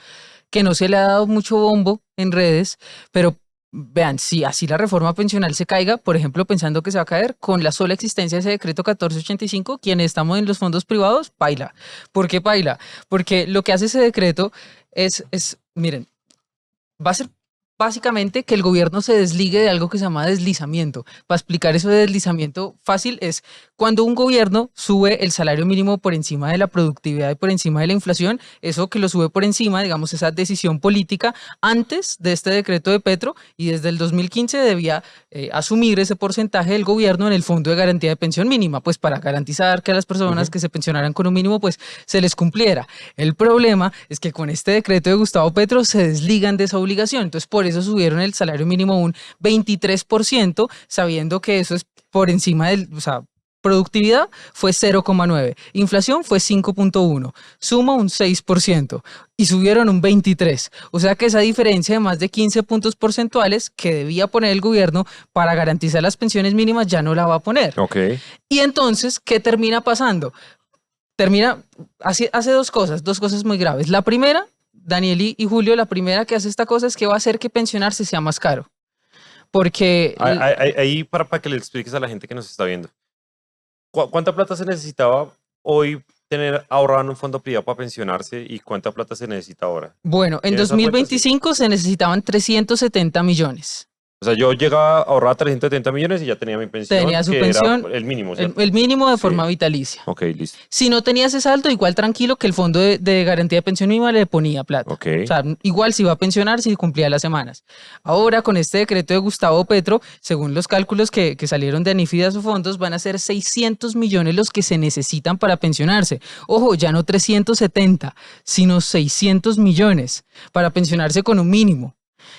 que no se le ha dado mucho bombo en redes, pero vean, si así la reforma pensional se caiga, por ejemplo, pensando que se va a caer, con la sola existencia de ese decreto 1485, quienes estamos en los fondos privados, paila. ¿Por qué paila? Porque lo que hace ese decreto miren, va a ser básicamente que el gobierno se desligue de algo que se llama deslizamiento. Para explicar eso de deslizamiento fácil es cuando un gobierno sube el salario mínimo por encima de la productividad y por encima de la inflación, eso que lo sube por encima, digamos, esa decisión política antes de este decreto de Petro, y desde el 2015 debía asumir ese porcentaje del gobierno en el Fondo de Garantía de Pensión Mínima, pues para garantizar que a las personas que se pensionaran con un mínimo, pues se les cumpliera. El problema es que con este decreto de Gustavo Petro se desligan de esa obligación, entonces por eso subieron el salario mínimo un 23%, sabiendo que eso es por encima del, o sea, productividad fue 0,9, inflación fue 5,1, suma un 6% y subieron un 23%. O sea que esa diferencia de más de 15 puntos porcentuales que debía poner el gobierno para garantizar las pensiones mínimas ya no la va a poner. Ok. Y entonces, ¿qué termina pasando? Hace dos cosas muy graves. La primera, Daniel y Julio, la primera que hace esta cosa es que va a hacer que pensionarse sea más caro. Porque... Ahí para que le expliques a la gente que nos está viendo. ¿Cuánta plata se necesitaba hoy tener ahorrado en un fondo privado para pensionarse y cuánta plata se necesita ahora? Bueno, en ¿Tienes esa cuenta? 2025 se necesitaban 370 millones. O sea, yo llegaba a ahorrar 370 millones y ya tenía mi pensión. Tenía su que pensión, era el mínimo, ¿cierto? el mínimo de Sí. forma vitalicia. Ok, listo. Si no tenías ese saldo, igual tranquilo que el Fondo de Garantía de Pensión Mínima le ponía plata. Ok. O sea, igual se iba a pensionar si cumplía las semanas. Ahora, con este decreto de Gustavo Petro, según los cálculos que salieron de ANIF y de Asofondos, van a ser 600 millones los que se necesitan para pensionarse. Ojo, ya no 370, sino 600 millones para pensionarse con un mínimo.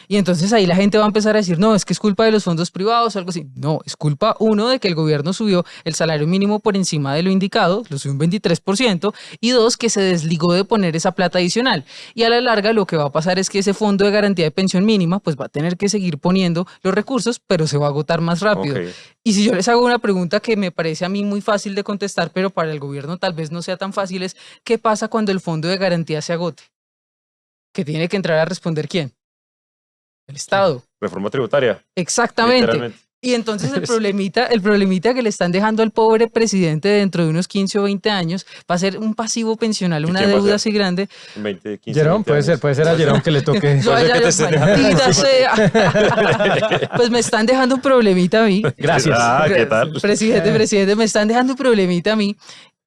Y entonces ahí la gente va a empezar a decir, no, es que es culpa de los fondos privados o algo así. No, es culpa, uno, de que el gobierno subió el salario mínimo por encima de lo indicado, lo subió un 23%, y dos, que se desligó de poner esa plata adicional. Y a la larga lo que va a pasar es que ese fondo de garantía de pensión mínima pues va a tener que seguir poniendo los recursos, pero se va a agotar más rápido. Ok. Y si yo les hago una pregunta que me parece a mí muy fácil de contestar, pero para el gobierno tal vez no sea tan fácil, es ¿qué pasa cuando el fondo de garantía se agote? ¿Que tiene que entrar a responder quién? El Estado. Reforma tributaria. Exactamente. Literalmente. Y entonces el problemita que le están dejando al pobre presidente dentro de unos 15 o 20 años va a ser un pasivo pensional, ¿Y una quién va a deuda ser? así grande. 20, 15, Jerón, 20 puede ser a Jerón que le toque. Yo Puede ser allá, que te estén maldita sea. Pues me están dejando un problemita a mí. Gracias. Ah, ¿qué tal? Presidente, me están dejando un problemita a mí.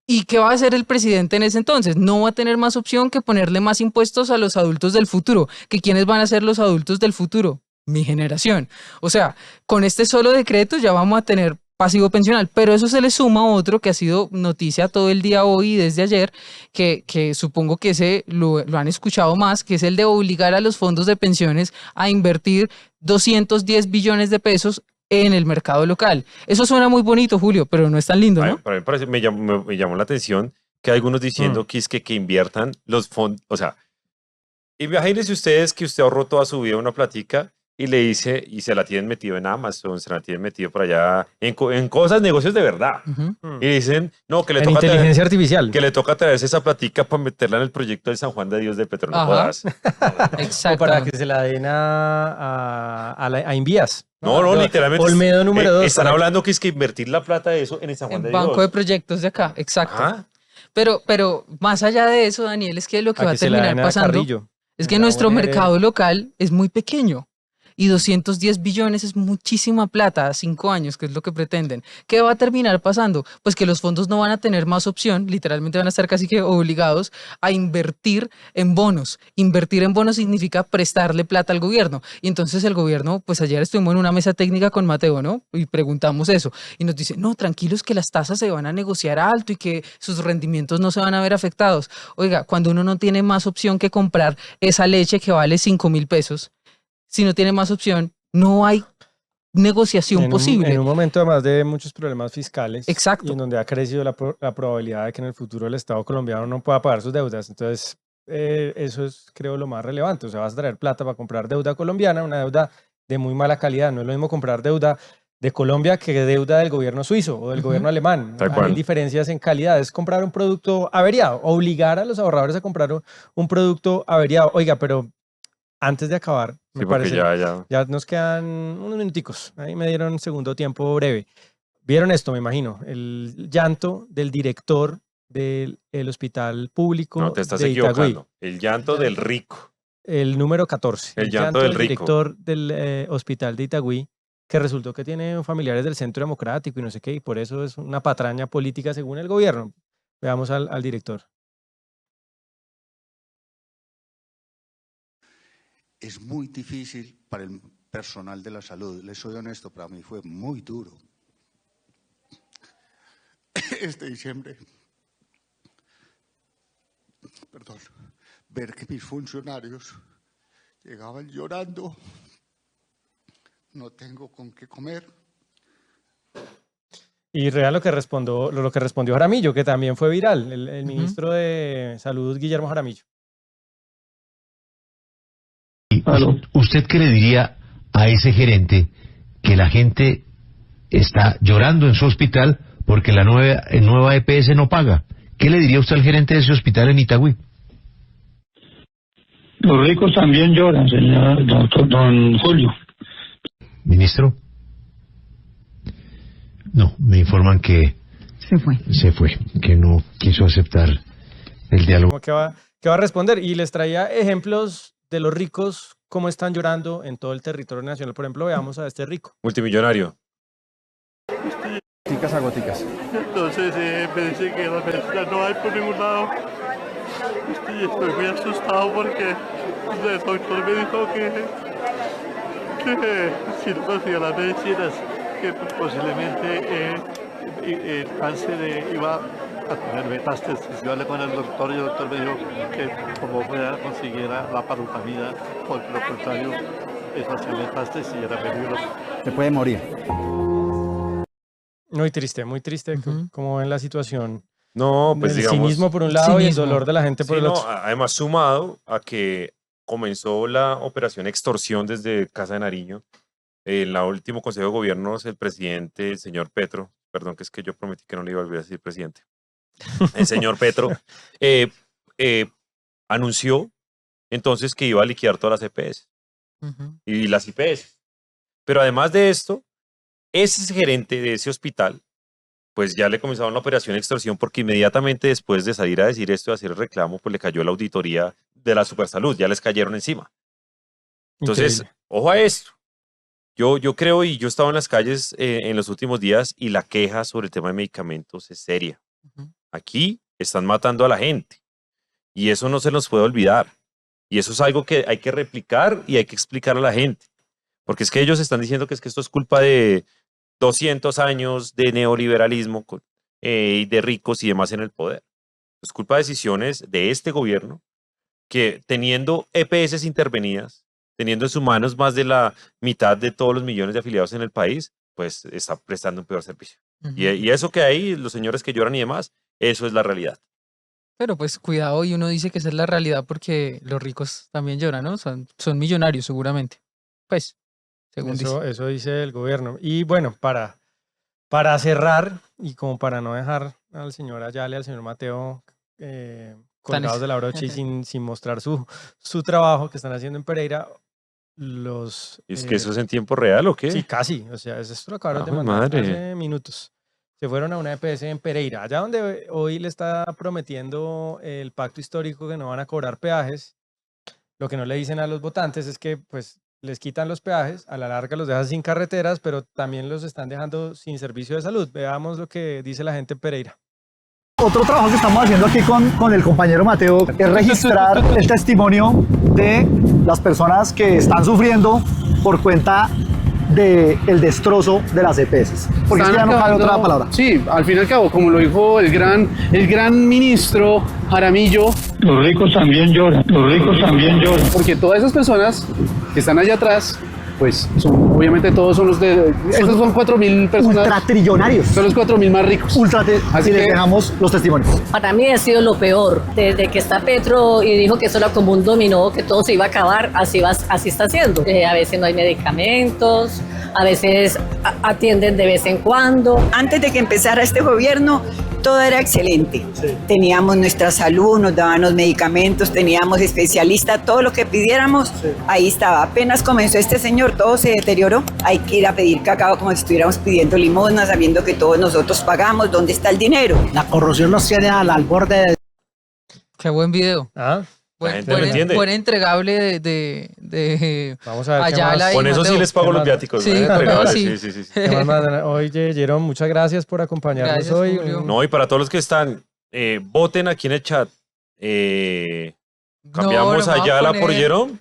¿Y qué va a hacer el presidente en ese entonces? No va a tener más opción que ponerle más impuestos a los adultos del futuro. ¿Que quiénes van a ser los adultos del futuro? Mi generación. O sea, con este solo decreto ya vamos a tener pasivo pensional, pero eso se le suma a otro que ha sido noticia todo el día hoy y desde ayer, que supongo que ese lo han escuchado más, que es el de obligar a los fondos de pensiones a invertir 210 billones de pesos en el mercado local. Eso suena muy bonito, Julio, pero no es tan lindo, ¿no? Para mí me llamó la atención que hay algunos diciendo que es que inviertan los fondos, o sea, imagínense ustedes que usted ahorró toda su vida una platica y le dice, y se la tienen metido en Amazon, se la tienen metido por allá, en cosas, negocios de verdad. Ujú. Y dicen, no, que le En toca inteligencia artificial. que le toca traerse esa platica para meterla en el proyecto del San Juan de Dios de Petro. No Ajá. jodas. O Exacto. para que se la den a Invías. No, literalmente. Olmedo número 2. Están hablando que es que invertir la plata de eso en el San Juan En de banco Dios. de proyectos de acá, exacto. Ajá. Pero más allá de eso, Daniel, es que lo que va a terminar pasando es que nuestro mercado local es muy pequeño y 210 billones es muchísima plata a 5 años, que es lo que pretenden. ¿Qué va a terminar pasando? Pues que los fondos no van a tener más opción, literalmente van a estar casi que obligados a invertir en bonos. Invertir en bonos significa prestarle plata al gobierno. Y entonces el gobierno, pues ayer estuvimos en una mesa técnica con Mateo, ¿no? Y preguntamos eso. Y nos dice, no, tranquilos que las tasas se van a negociar alto y que sus rendimientos no se van a ver afectados. Oiga, cuando uno no tiene más opción que comprar esa leche que vale 5.000 pesos, si no tiene más opción, no hay negociación posible. En un momento además de muchos problemas fiscales. Exacto. Y en donde ha crecido la probabilidad de que en el futuro el Estado colombiano no pueda pagar sus deudas. Entonces, eso es, creo, lo más relevante. O sea, vas a traer plata para comprar deuda colombiana, una deuda de muy mala calidad. No es lo mismo comprar deuda de Colombia que deuda del gobierno suizo o del gobierno alemán. Tal cual. Hay diferencias en calidad. Es comprar un producto averiado, obligar a los ahorradores a comprar un producto averiado. Oiga, pero antes de acabar, me Sí, porque parece, ya. ya nos quedan unos minuticos. Ahí me dieron segundo tiempo breve. Vieron esto, me imagino, el llanto del director del hospital público No, te estás de Itagüí. equivocando. El llanto del rico. el número 14. El llanto del rico. director del hospital de Itagüí, que resultó que tiene familiares del Centro Democrático y no sé qué, y por eso es una patraña política según el gobierno. Veamos al director. Es muy difícil para el personal de la salud. Les soy honesto, para mí fue muy duro. Este diciembre, ver que mis funcionarios llegaban llorando. No tengo con qué comer. Y real lo que respondió Jaramillo, que también fue viral, el ministro de Salud, Guillermo Jaramillo. ¿Usted qué le diría a ese gerente que la gente está llorando en su hospital porque la nueva EPS no paga? ¿Qué le diría usted al gerente de ese hospital en Itagüí? Los ricos también lloran, señor don Julio. Ministro. No, me informan que se fue, que no quiso aceptar el diálogo. ¿Qué va a responder? Y les traía ejemplos de los ricos, cómo están llorando en todo el territorio nacional. Por ejemplo, veamos a este rico. Multimillonario. Goticas a goticas. Entonces me dice que la medicina no hay por ningún lado. Y estoy muy asustado porque el doctor me dijo que si no consigo las medicinas, que posiblemente el cáncer iba a tener metástasis. Yo hablé con el doctor y el doctor me dijo que como fuera consiguiera la parutamida, porque lo contrario es hacer metástasis y era peligroso. Se puede morir. Muy triste, como ven la situación. No, pues el digamos, cinismo por un lado y el dolor de la gente por el otro. Además, sumado a que comenzó la operación extorsión desde Casa de Nariño. En el último Consejo de Gobierno, el presidente, el señor Petro, perdón, que es que yo prometí que no le iba a olvidar decir presidente, el señor Petro, anunció entonces que iba a liquidar todas las EPS y las IPS. Pero además de esto, ese gerente de ese hospital, pues ya le comenzaron la operación extorsión porque inmediatamente después de salir a decir esto y hacer el reclamo, pues le cayó la auditoría de la Supersalud, ya les cayeron encima. Entonces, increíble. Ojo a esto. Yo creo, y yo he estado en las calles en los últimos días, y la queja sobre el tema de medicamentos es seria. Aquí están matando a la gente, y eso no se nos puede olvidar. Y eso es algo que hay que replicar y hay que explicar a la gente. Porque es que ellos están diciendo que esto es culpa de 200 años de neoliberalismo y de ricos y demás en el poder. Es culpa de decisiones de este gobierno que, teniendo EPS intervenidas, teniendo en sus manos más de la mitad de todos los millones de afiliados en el país, pues está prestando un peor servicio. Y eso que hay, los señores que lloran y demás, eso es la realidad. Pero pues cuidado, y uno dice que esa es la realidad porque los ricos también lloran, ¿no? Son millonarios seguramente. Pues, según eso dice el gobierno. Y bueno, para cerrar, y como para no dejar al señor Ayala y al señor Mateo colgados de la brocha y sin mostrar su trabajo que están haciendo en Pereira, ¿Es que eso es en tiempo real o qué? Sí, casi. O sea, esto lo acabaron de mandar hace minutos. Se fueron a una EPS en Pereira, allá donde hoy le está prometiendo el pacto histórico que no van a cobrar peajes. Lo que no le dicen a los votantes es que pues les quitan los peajes, a la larga los dejan sin carreteras, pero también los están dejando sin servicio de salud. Veamos lo que dice la gente en Pereira. Otro trabajo que estamos haciendo aquí con el compañero Mateo es registrar el testimonio de las personas que están sufriendo por cuenta del destrozo de las EPS. Porque es que ya no cabe otra palabra. Sí, al fin y al cabo, como lo dijo el gran ministro Jaramillo. Los ricos también lloran, Porque todas esas personas que están allá atrás, pues obviamente todos son los de... Esos son 4.000 personas. Ultratrillonarios. Son los 4.000 más ricos. Así les dejamos los testimonios. Para mí ha sido lo peor. Desde que está Petro y dijo que eso era como un dominó, que todo se iba a acabar, así está haciendo. A veces no hay medicamentos, a veces atienden de vez en cuando. Antes de que empezara este gobierno, todo era excelente. Sí. Teníamos nuestra salud, nos daban los medicamentos, teníamos especialistas, todo lo que pidiéramos, ahí estaba. Apenas comenzó este señor, todo se deterioró. Hay que ir a pedir cacao como si estuviéramos pidiendo limosna, sabiendo que todos nosotros pagamos. ¿Dónde está el dinero? La corrupción nos tiene al borde de... Qué buen video. gente lo entiende. Buen entregable de Vamos a ver qué Ayala más. y Con eso sí Mateo. les pago los viáticos. Sí, ¿no? con eso Entregables, sí. sí. ¿Qué más mandan? Oye, Jerón, muchas gracias por acompañarnos Gracias, hoy. Julio. No, y para todos los que están, voten aquí en el chat. ¿Cambiamos No, a lo vamos a Ayala poner. por Jerón?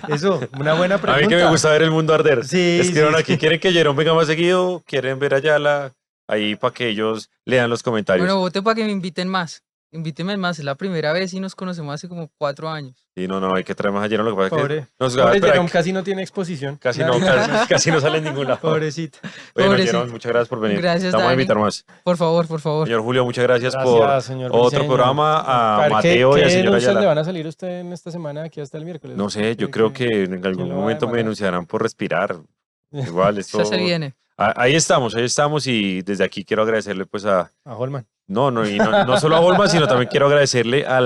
Eso, una buena A pregunta. mí que me gusta ver el mundo arder. Sí, Escriban sí, aquí, sí. ¿quieren que Jerón venga más seguido? ¿Quieren ver a Ayala? Ahí para que ellos lean los comentarios. Bueno, vote para que me inviten más. Invítenme más, es la primera vez y nos conocemos hace como 4 años. Y no, hay que traer más a Jerón. Lo que pasa es Pobre, que nos pobre espera, Jerón, casi no tiene exposición. casi no sale en ningún lado. Pobrecito. Bueno, Pobrecito. Jerón, muchas gracias por venir. Gracias, Vamos a Dani. invitar más. Por favor. Señor Julio, muchas gracias, Gracias, señor por otro Briceño. programa. A ¿Qué Mateo y a ¿Qué señor denuncias Ayala. le van a salir a usted en esta semana aquí hasta el miércoles? No sé, yo creo que en algún lo va a momento me demandar? denunciarán por respirar. Igual, esto... Eso se viene. Ahí estamos y desde aquí quiero agradecerle pues a... A Holman. No solo a Holman, sino también quiero agradecerle a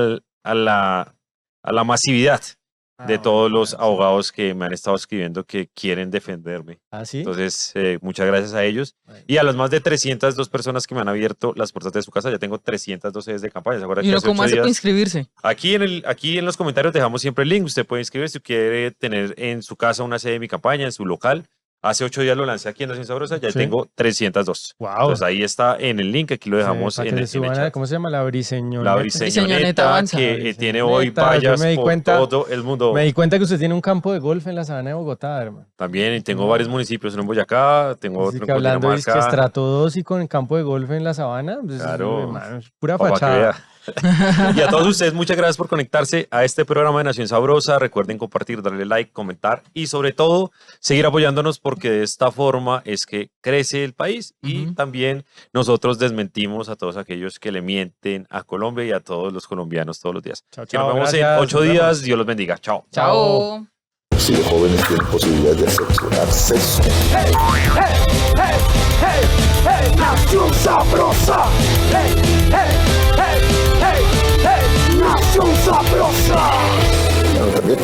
la masividad de todos los abogados que me han estado escribiendo que quieren defenderme. ¿Ah, sí? Entonces, muchas gracias a ellos. Y a las más de 302 personas que me han abierto las puertas de su casa. Ya tengo 312 desde campaña. ¿Se acuerdan ¿Y que uno hace cómo 8 hace para días? inscribirse? Aquí en los comentarios dejamos siempre el link. Usted puede inscribirse si quiere tener en su casa una sede de mi campaña, en su local. Hace 8 días lo lancé aquí en Nación Sabrosa, ya Sí. tengo 302. Wow. Entonces ahí está en el link, aquí lo dejamos Para en que el se suban chat. ¿cómo se llama? La briseñoneta. La Briseñoneta briseñoneta avanza. que La tiene hoy briseñoneta, vallas yo me di por cuenta- todo el mundo. Me di cuenta que usted tiene un campo de golf en la sabana de Bogotá, hermano. También tengo varios municipios, uno en Boyacá, tengo Así otro que en hablando es que Cundinamarca. estratos y con el campo de golf en la sabana, pues, Claro. hermano, es pura Pa' que fachada. vea. Y a todos ustedes, muchas gracias por conectarse a este programa de Nación Sabrosa. Recuerden compartir, darle like, comentar y sobre todo seguir apoyándonos porque de esta forma es que crece el país y también nosotros desmentimos a todos aquellos que le mienten a Colombia y a todos los colombianos todos los días. Chao, Que nos chao, vemos en gracias, 8 nos días. vemos. Dios los bendiga. Chao. Chao. Si los jóvenes tienen posibilidades de acceso. Nación Sabrosa. Nación Sabrosa. Bueno, también.